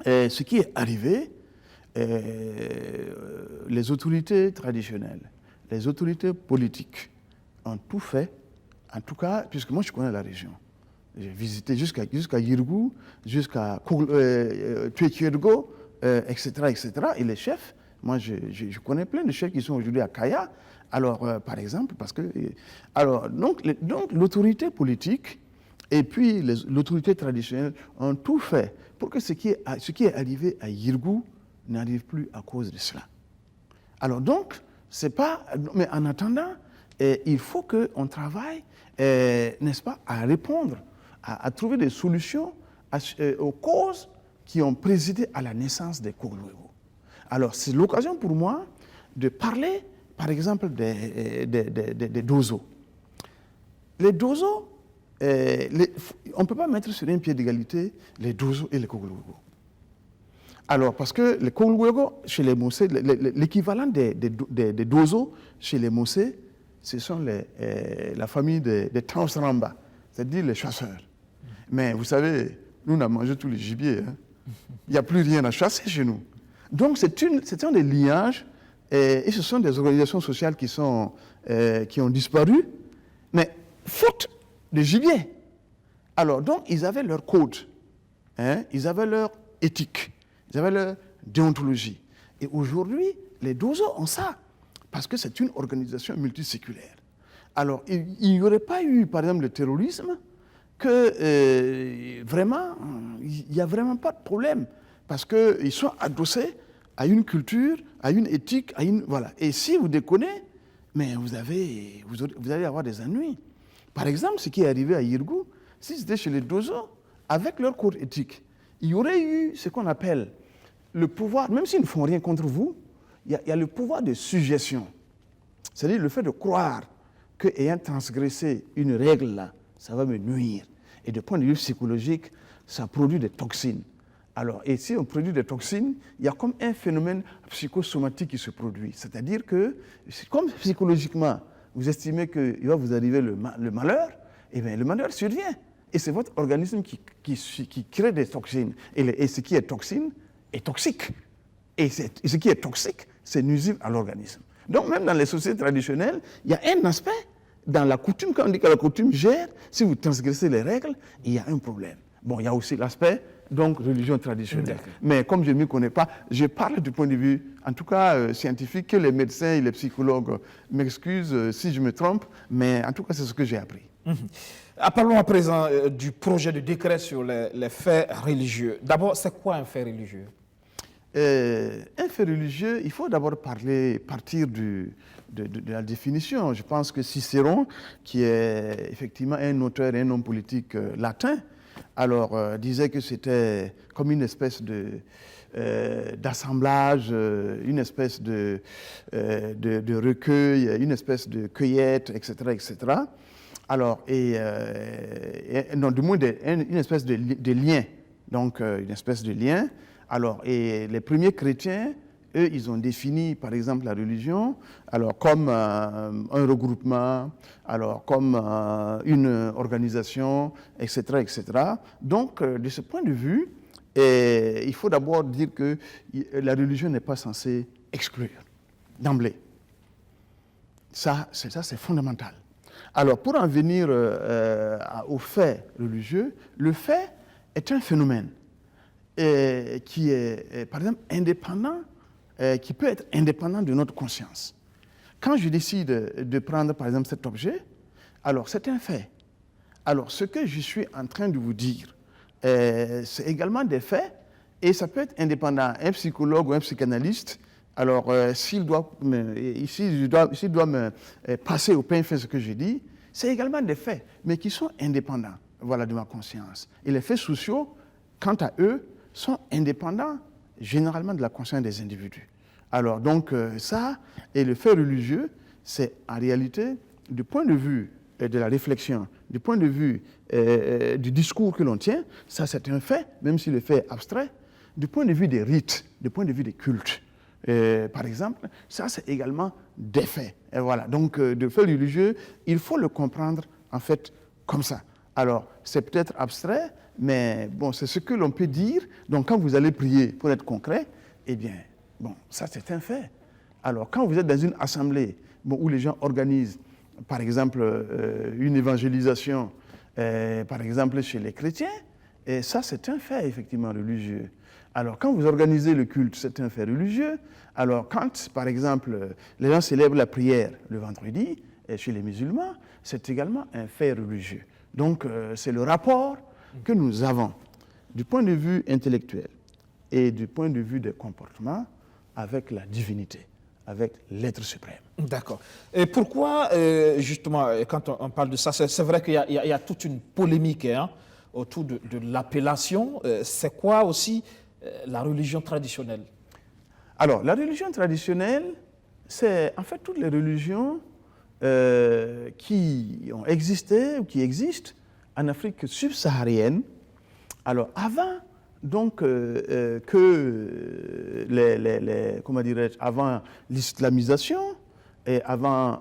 ce qui est arrivé, les autorités traditionnelles, les autorités politiques ont tout fait, en tout cas, puisque moi je connais la région. J'ai visité jusqu'à Yirgou, jusqu'à Tuekiergo, etc., etc. Et les chefs, moi je connais plein de chefs qui sont aujourd'hui à Kaya. Alors, par exemple, parce que... Alors, donc l'autorité politique et puis l'autorité traditionnelle ont tout fait pour que ce qui est arrivé à Yirgou n'arrive plus à cause de cela. Alors donc, c'est pas... Mais en attendant, il faut qu'on travaille, n'est-ce pas, à répondre, à trouver des solutions aux causes qui ont présidé à la naissance des Kourougo. Alors, c'est l'occasion pour moi de parler, par exemple, des dozos. Les dozos, on ne peut pas mettre sur un pied d'égalité les dozos et les Kourougo. Alors, parce que les Kourougo, chez les Mossé, l'équivalent des dozos chez les Mossé, ce sont la famille des Tansramba, c'est-à-dire les chasseurs. Mais vous savez, nous, on a mangé tous les gibiers. Hein. Il n'y a plus rien à chasser chez nous. Donc, c'est un des liages, et ce sont des organisations sociales qui ont disparu, mais faute de gibier. Alors, donc, ils avaient leur code, hein, ils avaient leur éthique, ils avaient leur déontologie. Et aujourd'hui, les dozos ont ça, parce que c'est une organisation multiséculaire. Alors, il n'y aurait pas eu, par exemple, le terrorisme, que vraiment, il n'y a vraiment pas de problème, parce qu'ils sont adossés à une culture à une éthique, voilà. Et si vous déconnez, mais vous allez avoir des ennuis. Par exemple, ce qui est arrivé à Yirgou, si c'était chez les Dozo, avec leur code éthique, il y aurait eu ce qu'on appelle le pouvoir, même s'ils ne font rien contre vous, il y a le pouvoir de suggestion. C'est-à-dire le fait de croire qu'ayant transgressé une règle là, ça va me nuire. Et de point de vue psychologique, ça produit des toxines. Alors, et si on produit des toxines, il y a comme un phénomène psychosomatique qui se produit. C'est-à-dire que, comme psychologiquement, vous estimez qu'il va vous arriver le malheur, eh bien, le malheur survient. Et c'est votre organisme qui crée des toxines. Et ce qui est toxine est toxique. Et ce qui est toxique, c'est nuisible à l'organisme. Donc, même dans les sociétés traditionnelles, il y a un aspect, dans la coutume, quand on dit que la coutume gère, si vous transgressez les règles, il y a un problème. Bon, il y a aussi l'aspect, donc, religion traditionnelle. Mais comme je ne m'y connais pas, je parle du point de vue, en tout cas scientifique, que les médecins et les psychologues m'excusent si je me trompe, mais en tout cas, c'est ce que j'ai appris. Parlons à présent du projet de décret sur les faits religieux. D'abord, c'est quoi un fait religieux? Un fait religieux, il faut d'abord partir de la définition. Je pense que Cicéron, qui est effectivement un auteur et un homme politique latin, alors disait que c'était comme une espèce d'assemblage, une espèce de recueil, une espèce de cueillette, etc., etc. Alors, non, du moins une espèce de lien, donc une espèce de lien. Alors, et les premiers chrétiens, eux, ils ont défini, par exemple, la religion, alors comme un regroupement, alors comme une organisation, etc., etc. Donc, de ce point de vue, il faut d'abord dire que la religion n'est pas censée exclure d'emblée. Ça, c'est fondamental. Alors, pour en venir au fait religieux, le fait est un phénomène qui est, par exemple, indépendant, qui peut être indépendant de notre conscience. Quand je décide de prendre, par exemple, cet objet, alors c'est un fait. Alors, ce que je suis en train de vous dire, c'est également des faits, et ça peut être indépendant. Un psychologue ou un psychanalyste, alors s'il doit me passer au pain fait ce que je dis, c'est également des faits, mais qui sont indépendants, voilà, de ma conscience. Et les faits sociaux, quant à eux, sont indépendants généralement de la conscience des individus. Alors donc ça, et le fait religieux, c'est en réalité, du point de vue de la réflexion, du point de vue du discours que l'on tient, ça c'est un fait, même si le fait est abstrait, du point de vue des rites, du point de vue des cultes. Par exemple, ça c'est également des faits. Et voilà, donc le fait religieux, il faut le comprendre en fait comme ça. Alors, c'est peut-être abstrait, mais bon, c'est ce que l'on peut dire. Donc, quand vous allez prier, pour être concret, eh bien, bon, ça c'est un fait. Alors, quand vous êtes dans une assemblée où les gens organisent, par exemple, une évangélisation, par exemple, chez les chrétiens, et ça c'est un fait, effectivement, religieux. Alors, quand vous organisez le culte, c'est un fait religieux. Alors, quand, par exemple, les gens célèbrent la prière le vendredi, chez les musulmans, c'est également un fait religieux. Donc, c'est le rapport que nous avons du point de vue intellectuel et du point de vue des comportements avec la divinité, avec l'être suprême. D'accord. Et pourquoi, justement, quand on parle de ça, c'est vrai qu'il y a toute une polémique autour de l'appellation. C'est quoi aussi la religion traditionnelle? Alors, la religion traditionnelle, c'est en fait toutes les religions qui ont existé ou qui existent en Afrique subsaharienne. Alors, avant donc que comment dirais-je, avant l'islamisation et avant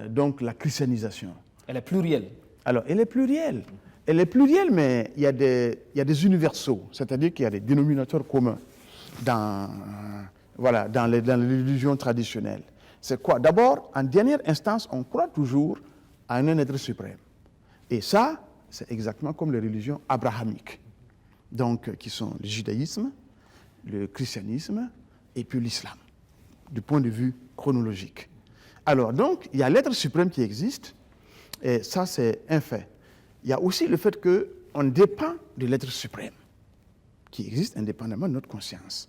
donc la christianisation. Elle est plurielle. Alors, elle est plurielle. Elle est plurielle, mais il y a des universaux, c'est-à-dire qu'il y a des dénominateurs communs dans les religions traditionnelles. C'est quoi? D'abord, en dernière instance, on croit toujours à un être suprême. Et ça, c'est exactement comme les religions abrahamiques, donc qui sont le judaïsme, le christianisme et puis l'islam, du point de vue chronologique. Alors donc, il y a l'être suprême qui existe, et ça c'est un fait. Il y a aussi le fait qu'on dépend de l'être suprême, qui existe indépendamment de notre conscience.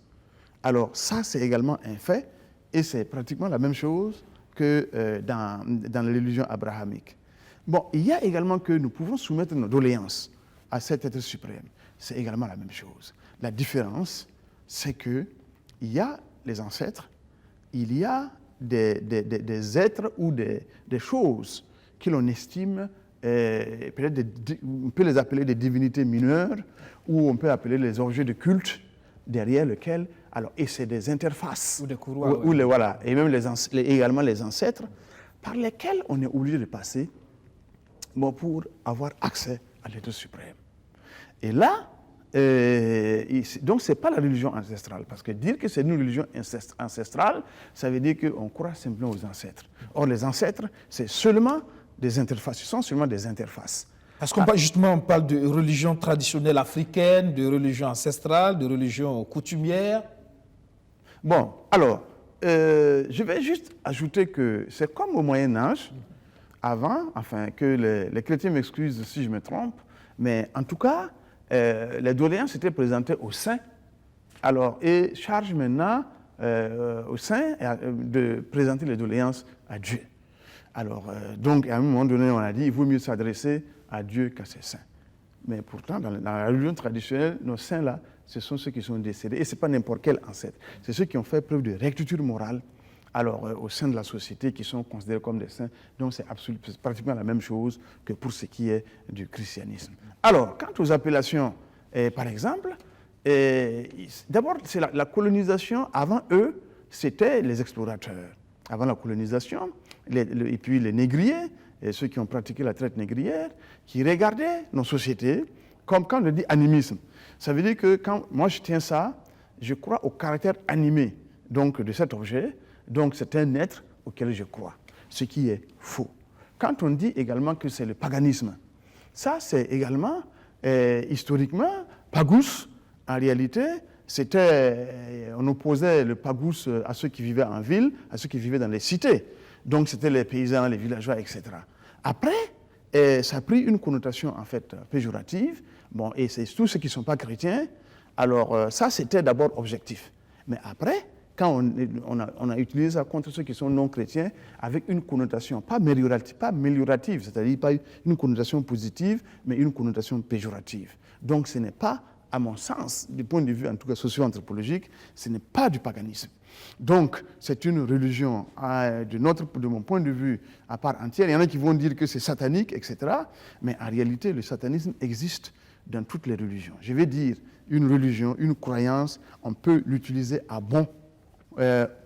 Alors ça c'est également un fait et c'est pratiquement la même chose que dans les religions abrahamiques. Bon, il y a également que nous pouvons soumettre nos doléances à cet être suprême. C'est également la même chose. La différence, c'est qu'il y a les ancêtres, il y a des êtres ou des choses que l'on estime, peut-être on peut les appeler des divinités mineures, ou on peut appeler les objets de culte, derrière lesquels, alors, et c'est des interfaces, ou des couroirs, voilà, et même également les ancêtres, par lesquels on est obligé de passer pour avoir accès à l'être suprême. Et là, donc ce n'est pas la religion ancestrale, parce que dire que c'est une religion ancestrale, ça veut dire qu'on croit simplement aux ancêtres. Or, les ancêtres, c'est seulement des interfaces, ce sont seulement des interfaces. Parce qu'on justement, on parle de religion traditionnelle africaine, de religion ancestrale, de religion coutumière. Bon, alors, je vais juste ajouter que c'est comme au Moyen-Âge, avant, enfin, que les chrétiens m'excusent si je me trompe, mais en tout cas, les doléances étaient présentées aux saints, alors, et charge maintenant aux saints de présenter les doléances à Dieu. Alors, donc, à un moment donné, on a dit, il vaut mieux s'adresser à Dieu qu'à ses saints. Mais pourtant, dans la religion traditionnelle, nos saints-là, ce sont ceux qui sont décédés, et ce n'est pas n'importe quel ancêtre, c'est ceux qui ont fait preuve de rectitude morale, alors au sein de la société, qui sont considérés comme des saints. Donc c'est pratiquement la même chose que pour ce qui est du christianisme. Alors, quant aux appellations, par exemple, d'abord, c'est la colonisation. Avant eux, c'était les explorateurs. Avant la colonisation, et puis les négriers, et ceux qui ont pratiqué la traite négrière, qui regardaient nos sociétés comme quand on dit animisme. Ça veut dire que quand moi je tiens ça, je crois au caractère animé donc, de cet objet. Donc c'est un être auquel je crois, ce qui est faux. Quand on dit également que c'est le paganisme, ça c'est également historiquement, pagus, en réalité, on opposait le pagus à ceux qui vivaient en ville, à ceux qui vivaient dans les cités. Donc c'était les paysans, les villageois, etc. Après, ça a pris une connotation en fait péjorative. Bon, et c'est tous ceux qui ne sont pas chrétiens. Alors ça, c'était d'abord objectif. Mais après, quand on a utilisé ça contre ceux qui sont non chrétiens, avec une connotation pas améliorative, c'est-à-dire pas une connotation positive, mais une connotation péjorative. Donc ce n'est pas, à mon sens, du point de vue en tout cas socio-anthropologique, ce n'est pas du paganisme. Donc c'est une religion, de mon point de vue, à part entière. Il y en a qui vont dire que c'est satanique, etc. Mais en réalité, le satanisme existe dans toutes les religions. Je vais dire, une religion, une croyance, on peut l'utiliser à bon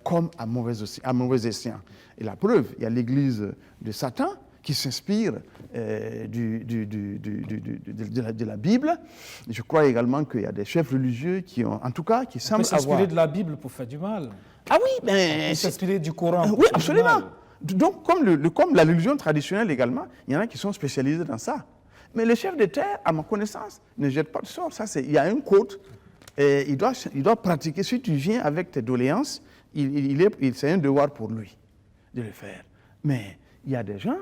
comme à mauvais escient. Et la preuve, il y a l'église de Satan qui s'inspire de la Bible. Je crois également qu'il y a des chefs religieux qui ont, en tout cas, qui semblent avoir... s'inspirer de la Bible pour faire du mal. Ah oui, mais... s'inspirer du Coran pour oui, faire absolument. du mal. Donc, comme la religion traditionnelle également, il y en a qui sont spécialisés dans ça. Mais le chef de terre, à ma connaissance, ne jette pas de sort. Il y a un code. Et il doit pratiquer. Si tu viens avec tes doléances, c'est un devoir pour lui de le faire. Mais il y a des gens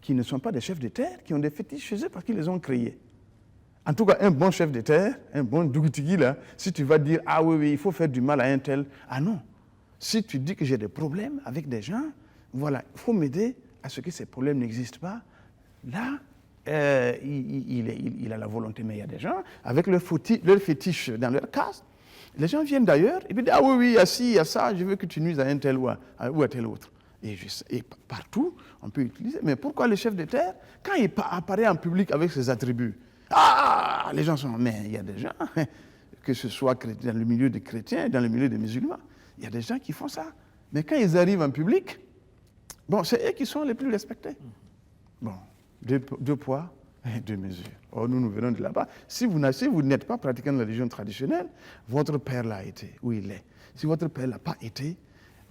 qui ne sont pas des chefs de terre, qui ont des fétiches chez eux parce qu'ils les ont créés. En tout cas, un bon chef de terre, un bon dougutigi, là, si tu vas dire, ah oui, il faut faire du mal à un tel, ah non. Si tu dis que j'ai des problèmes avec des gens, voilà, il faut m'aider à ce que ces problèmes n'existent pas. Là, il a la volonté, mais il y a des gens, avec leur fétiche dans leur caste, les gens viennent d'ailleurs, et puis disent, ah oui, il y a ci, il y a ça, je veux que tu nuises à un tel ou à tel autre. Et partout, on peut utiliser. Mais pourquoi le chef de terre, quand il apparaît en public avec ses attributs, les gens sont... Mais il y a des gens, que ce soit dans le milieu des chrétiens, dans le milieu des musulmans, il y a des gens qui font ça. Mais quand ils arrivent en public, bon, c'est eux qui sont les plus respectés. Bon. Deux poids et deux mesures. Or, nous venons de là-bas. Si vous n'êtes pas pratiquant de la religion traditionnelle, votre père l'a été, où il est. Si votre père ne l'a pas été,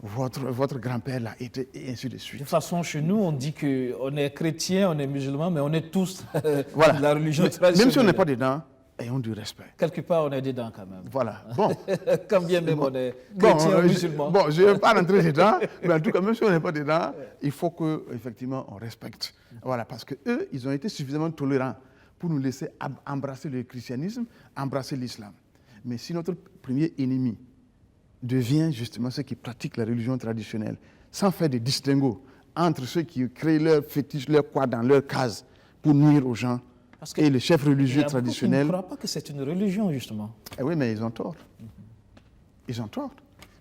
votre grand-père l'a été, et ainsi de suite. De toute façon, chez nous, on dit qu'on est chrétien, on est musulman, mais on est tous voilà. De la religion traditionnelle. Même si on n'est pas dedans, ayons du respect. Quelque part, on est dedans quand même. Voilà. Bon. Quand bien même on est chrétien ou musulman. Bon, je ne vais pas rentrer dedans, mais en tout cas, même si on n'est pas dedans, il faut qu'effectivement on respecte. Voilà, parce qu'eux, ils ont été suffisamment tolérants pour nous laisser embrasser le christianisme, embrasser l'islam. Mais si notre premier ennemi devient justement ceux qui pratiquent la religion traditionnelle, sans faire de distinguo entre ceux qui créent leur fétiche, leur quoi dans leur case pour nuire aux gens, et les chefs religieux traditionnels. Je ne crois pas que c'est une religion, justement. Eh oui, mais ils ont tort. Ils ont tort.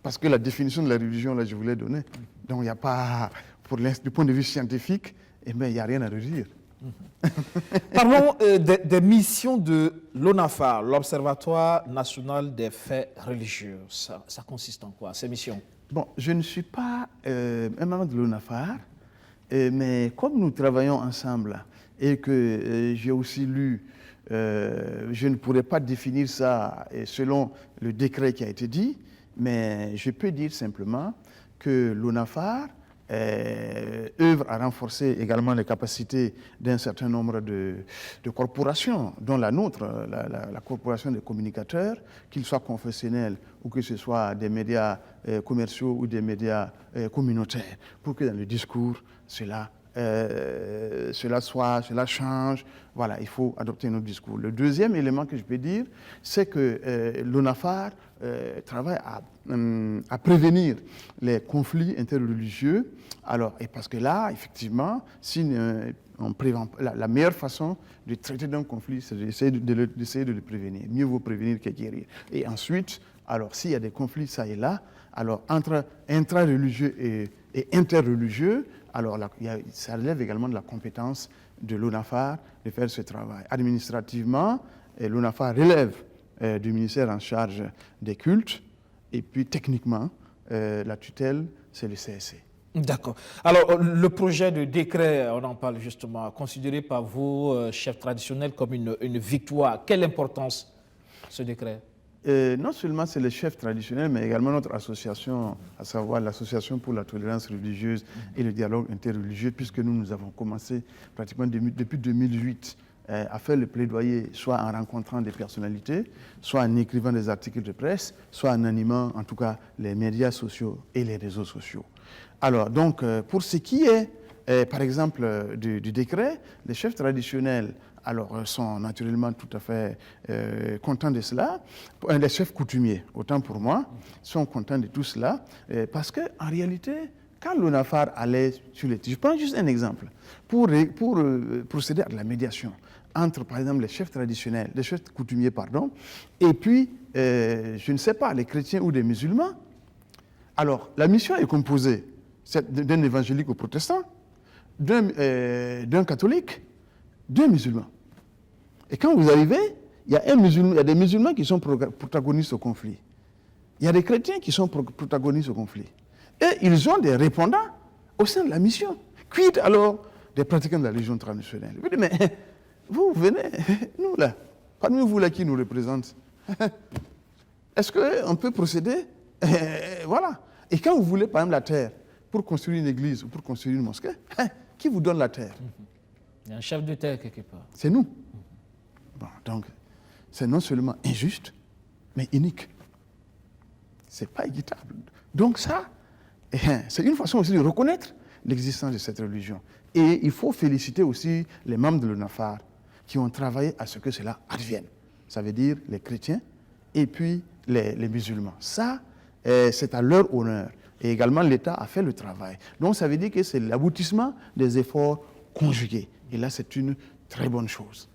Parce que la définition de la religion, là, je vous l'ai donnée. Donc, il n'y a pas, du point de vue scientifique, eh bien, il n'y a rien à redire. Parlons des missions de l'ONAFAR, l'Observatoire national des faits religieux. Ça consiste en quoi, ces missions? Bon, je ne suis pas un membre de l'ONAFAR, mais comme nous travaillons ensemble et que j'ai aussi lu, je ne pourrais pas définir ça selon le décret qui a été dit, mais je peux dire simplement que l'ONAFAR œuvre à renforcer également les capacités d'un certain nombre de corporations, dont la nôtre, la corporation des communicateurs, qu'ils soient confessionnels ou que ce soit des médias commerciaux ou des médias communautaires, pour que dans le discours, cela change. Voilà, il faut adopter notre discours. Le deuxième élément que je peux dire, c'est que l'ONAFAR travaille à prévenir les conflits interreligieux. Alors, et parce que là, effectivement, si on prévient, la meilleure façon de traiter d'un conflit, c'est d'essayer de le prévenir. Mieux vaut prévenir que guérir. Et ensuite, alors, s'il y a des conflits ça et là, alors entre intra-religieux et interreligieux, alors ça relève également de la compétence de l'ONAFAR de faire ce travail. Administrativement, l'ONAFAR relève du ministère en charge des cultes, et puis techniquement, la tutelle, c'est le CSC. D'accord. Alors, le projet de décret, on en parle justement, considéré par vous, chefs traditionnels, comme une victoire. Quelle importance, ce décret? Non seulement c'est les chefs traditionnels, mais également notre association, à savoir l'Association pour la tolérance religieuse et le dialogue interreligieux, puisque nous avons commencé pratiquement depuis 2008 à faire le plaidoyer, soit en rencontrant des personnalités, soit en écrivant des articles de presse, soit en animant en tout cas les médias sociaux et les réseaux sociaux. Alors donc, pour ce qui est, par exemple, du décret, les chefs traditionnels sont naturellement tout à fait contents de cela. Les chefs coutumiers, autant pour moi, sont contents de tout cela, parce qu'en réalité, quand l'ONAFAR allait sur les tiges, je prends juste un exemple, pour procéder à de la médiation entre, par exemple, les chefs traditionnels, les chefs coutumiers, pardon, et puis, je ne sais pas, les chrétiens ou des musulmans. Alors, la mission est composée d'un évangélique ou protestant, d'un catholique, d'un musulman. Et quand vous arrivez, il y a des musulmans qui sont protagonistes au conflit. Il y a des chrétiens qui sont protagonistes au conflit. Et ils ont des répondants au sein de la mission. Quid alors des pratiquants de la religion traditionnelle? Vous dites, mais vous venez, nous là, parmi vous là qui nous représentent, est-ce qu'on peut procéder? Voilà. Et quand vous voulez, par exemple, la terre pour construire une église ou pour construire une mosquée, qui vous donne la terre? Il y a un chef de terre quelque part. C'est nous. Bon, donc, c'est non seulement injuste, mais inique. Ce n'est pas équitable. Donc ça, c'est une façon aussi de reconnaître l'existence de cette religion. Et il faut féliciter aussi les membres de l'ONAFAR qui ont travaillé à ce que cela advienne. Ça veut dire les chrétiens et puis les musulmans. Ça, c'est à leur honneur. Et également, l'État a fait le travail. Donc, ça veut dire que c'est l'aboutissement des efforts conjugués. Et là, c'est une très bonne chose.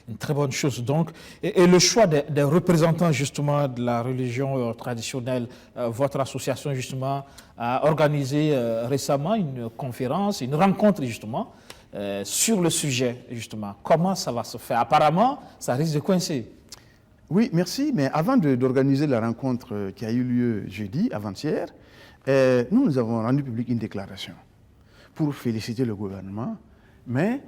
Une très bonne chose, donc. Et le choix des représentants, justement, de la religion traditionnelle, votre association, justement, a organisé récemment une conférence, une rencontre, justement, sur le sujet, justement. Comment ça va se faire? Apparemment, ça risque de coincer. Oui, merci. Mais avant d'organiser la rencontre qui a eu lieu jeudi, avant-hier, nous avons rendu public une déclaration pour féliciter le gouvernement, mais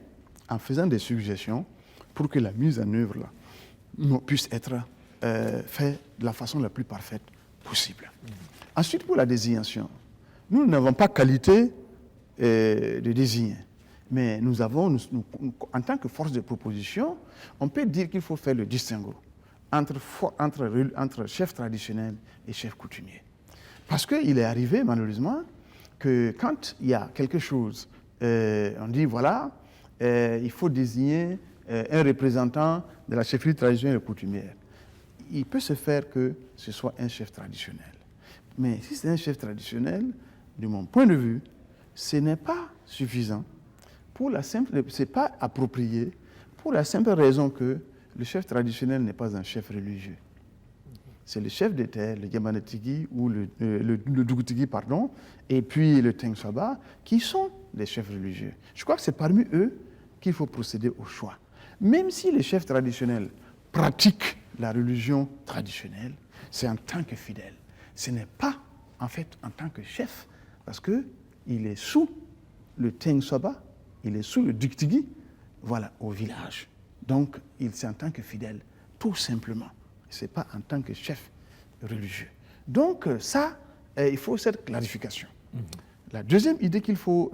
en faisant des suggestions pour que la mise en œuvre là, puisse être faite de la façon la plus parfaite possible. Ensuite, pour la désignation, nous n'avons pas qualité de désigner, mais nous avons, en tant que force de proposition, on peut dire qu'il faut faire le distinguo entre chefs traditionnels et chefs coutumiers. Parce qu'il est arrivé, malheureusement, que quand il y a quelque chose, on dit, voilà, il faut désigner un représentant de la chefferie traditionnelle et coutumière. il peut se faire que ce soit un chef traditionnel. Mais si c'est un chef traditionnel, de mon point de vue, ce n'est pas suffisant. Ce n'est pas approprié pour la simple raison que le chef traditionnel n'est pas un chef religieux. C'est le chef des terres, le Yamanatigi ou le Dugutigi, pardon, et puis le Tengsaba, qui sont des chefs religieux. Je crois que c'est parmi eux qu'il faut procéder au choix. Même si les chefs traditionnels pratiquent la religion traditionnelle, c'est en tant que fidèle. Ce n'est pas, en fait, en tant que chef, parce qu'il est sous le Tengsaba, il est sous le Dugutigi, voilà, au village. Donc, c'est en tant que fidèle, tout simplement. Ce n'est pas en tant que chef religieux. Donc, ça, il faut cette clarification. La deuxième idée qu'il faut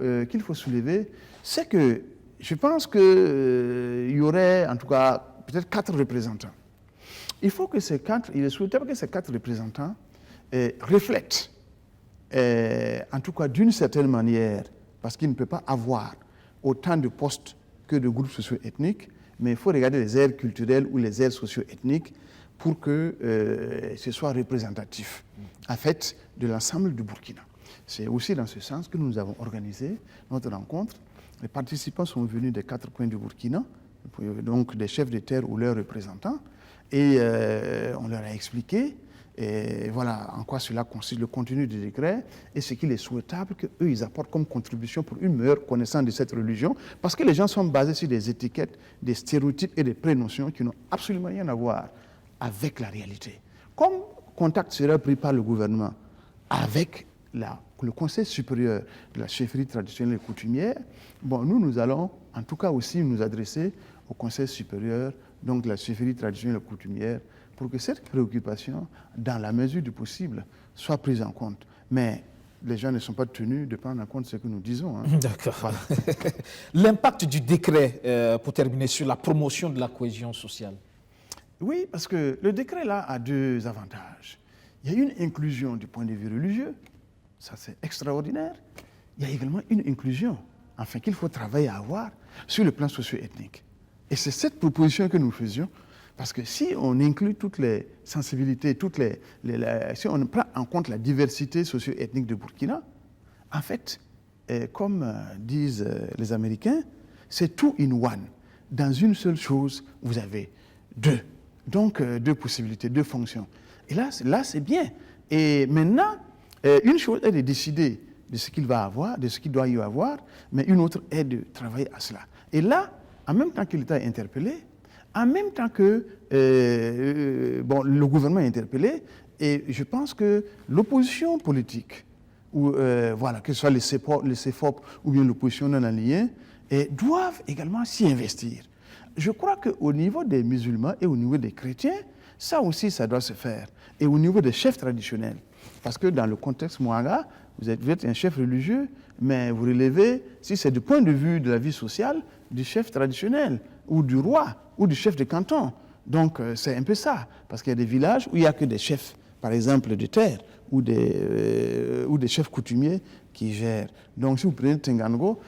soulever, c'est que je pense qu'il y aurait, en tout cas, peut-être 4 représentants. Il est souhaitable que ces 4 représentants reflètent, en tout cas d'une certaine manière, parce qu'il ne peut pas avoir autant de postes que de groupes socio-ethniques, mais il faut regarder les aires culturelles ou les aires socio-ethniques pour que ce soit représentatif, en fait, de l'ensemble du Burkina. C'est aussi dans ce sens que nous avons organisé notre rencontre. Les participants sont venus des 4 coins du Burkina, donc des chefs de terre ou leurs représentants, et on leur a expliqué voilà en quoi cela consiste, le contenu du décret, et ce qu'il est souhaitable qu'eux, ils apportent comme contribution pour une meilleure connaissance de cette religion, parce que les gens sont basés sur des étiquettes, des stéréotypes et des prénotions qui n'ont absolument rien à voir avec la réalité. Comme contact sera pris par le gouvernement avec le Conseil supérieur de la chefferie traditionnelle et coutumière, bon, nous allons en tout cas aussi nous adresser au Conseil supérieur donc de la chefferie traditionnelle et coutumière pour que cette préoccupation, dans la mesure du possible, soit prise en compte. Mais les gens ne sont pas tenus de prendre en compte ce que nous disons. Hein. D'accord. Voilà. L'impact du décret, pour terminer, sur la promotion de la cohésion sociale. Oui, parce que le décret, là, a 2 avantages. Il y a une inclusion du point de vue religieux, ça c'est extraordinaire. Il y a également une inclusion, enfin, qu'il faut travailler à avoir sur le plan socio-ethnique. Et c'est cette proposition que nous faisions, parce que si on inclut toutes les sensibilités, si on prend en compte la diversité socio-ethnique de Burkina, en fait, comme disent les Américains, c'est two in one. Dans une seule chose, vous avez 2. Donc, 2 possibilités, 2 fonctions. Et là c'est bien. Et maintenant, une chose est de décider de ce qu'il va avoir, de ce qu'il doit y avoir, mais une autre est de travailler à cela. Et là, en même temps que l'État est interpellé, en même temps que le gouvernement est interpellé, et je pense que l'opposition politique, voilà, que ce soit les CEFOP ou bien l'opposition non alignée, doivent également s'y investir. Je crois qu'au niveau des musulmans et au niveau des chrétiens, ça aussi, ça doit se faire. Et au niveau des chefs traditionnels. Parce que dans le contexte Mouaga, vous êtes un chef religieux, mais vous relevez, si c'est du point de vue de la vie sociale, du chef traditionnel, ou du roi, ou du chef de canton. Donc, c'est un peu ça. Parce qu'il y a des villages où il n'y a que des chefs, par exemple, de terre, ou des chefs coutumiers qui gèrent. Donc, si vous prenez Tengango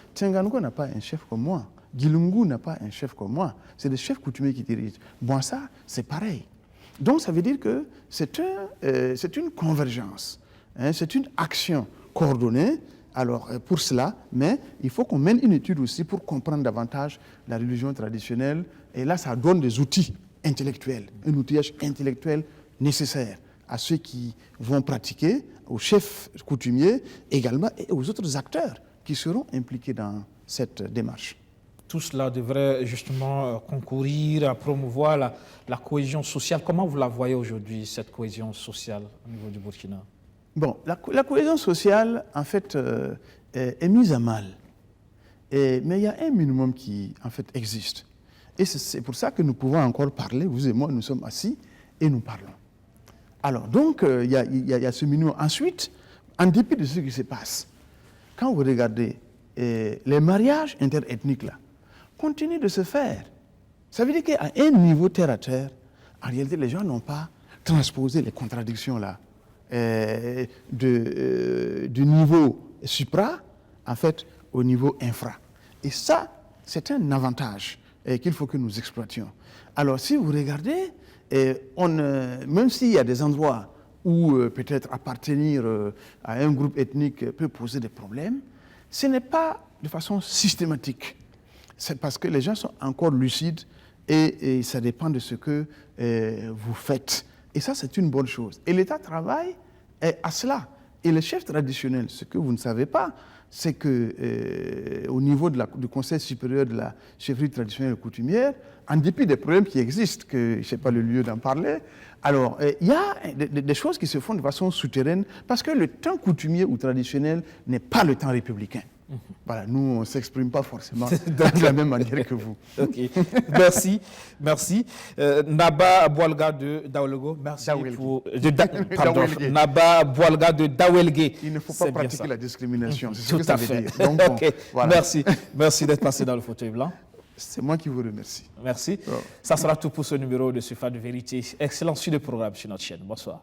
n'a pas un chef comme moi. Gilungu n'a pas un chef comme moi. C'est des chefs coutumiers qui dirigent. Bon, ça, c'est pareil. Donc, ça veut dire que c'est une convergence. Hein, c'est une action coordonnée. Alors, pour cela, mais il faut qu'on mène une étude aussi pour comprendre davantage la religion traditionnelle. Et là, ça donne des outils intellectuels, un outillage intellectuel nécessaire à ceux qui vont pratiquer, aux chefs coutumiers également, et aux autres acteurs qui seront impliqués dans cette démarche. Tout cela devrait justement concourir à promouvoir la cohésion sociale. Comment vous la voyez aujourd'hui, cette cohésion sociale au niveau du Burkina? Bon, la cohésion sociale, en fait, est mise à mal. Mais il y a un minimum qui, en fait, existe. Et c'est pour ça que nous pouvons encore parler. Vous et moi, nous sommes assis et nous parlons. Alors, donc, il y a ce minimum. Ensuite, en dépit de ce qui se passe, quand vous regardez les mariages interethniques, là, continuent de se faire. Ça veut dire qu'à un niveau terre à terre, en réalité, les gens n'ont pas transposé les contradictions, là, du niveau supra, en fait, au niveau infra. Et ça, c'est un avantage qu'il faut que nous exploitions. Alors, si vous regardez, même s'il y a des endroits où peut-être appartenir à un groupe ethnique peut poser des problèmes, ce n'est pas de façon systématique. C'est parce que les gens sont encore lucides et ça dépend de ce que vous faites. Et ça, c'est une bonne chose. Et l'État travaille à cela. Et les chefs traditionnels, ce que vous ne savez pas, c'est qu'au niveau du Conseil supérieur de la chefferie traditionnelle coutumière, en dépit des problèmes qui existent, que je n'ai pas le lieu d'en parler, alors il y a des choses qui se font de façon souterraine parce que le temps coutumier ou traditionnel n'est pas le temps républicain. Voilà, nous, on ne s'exprime pas forcément de la même manière que vous. Ok, merci, merci. Naba Boualga de Daouelgo, merci pour... Pardon, Naba Boualga de Daouelgué. Il ne faut pas pratiquer la discrimination, c'est ce que Tout ça à veut fait. dire. Donc, bon, Ok, voilà. merci d'être passé dans le fauteuil blanc. C'est moi qui vous remercie. Merci. Ça sera tout pour ce numéro de Sofa de Vérité. Excellent suite de programme sur notre chaîne. Bonsoir.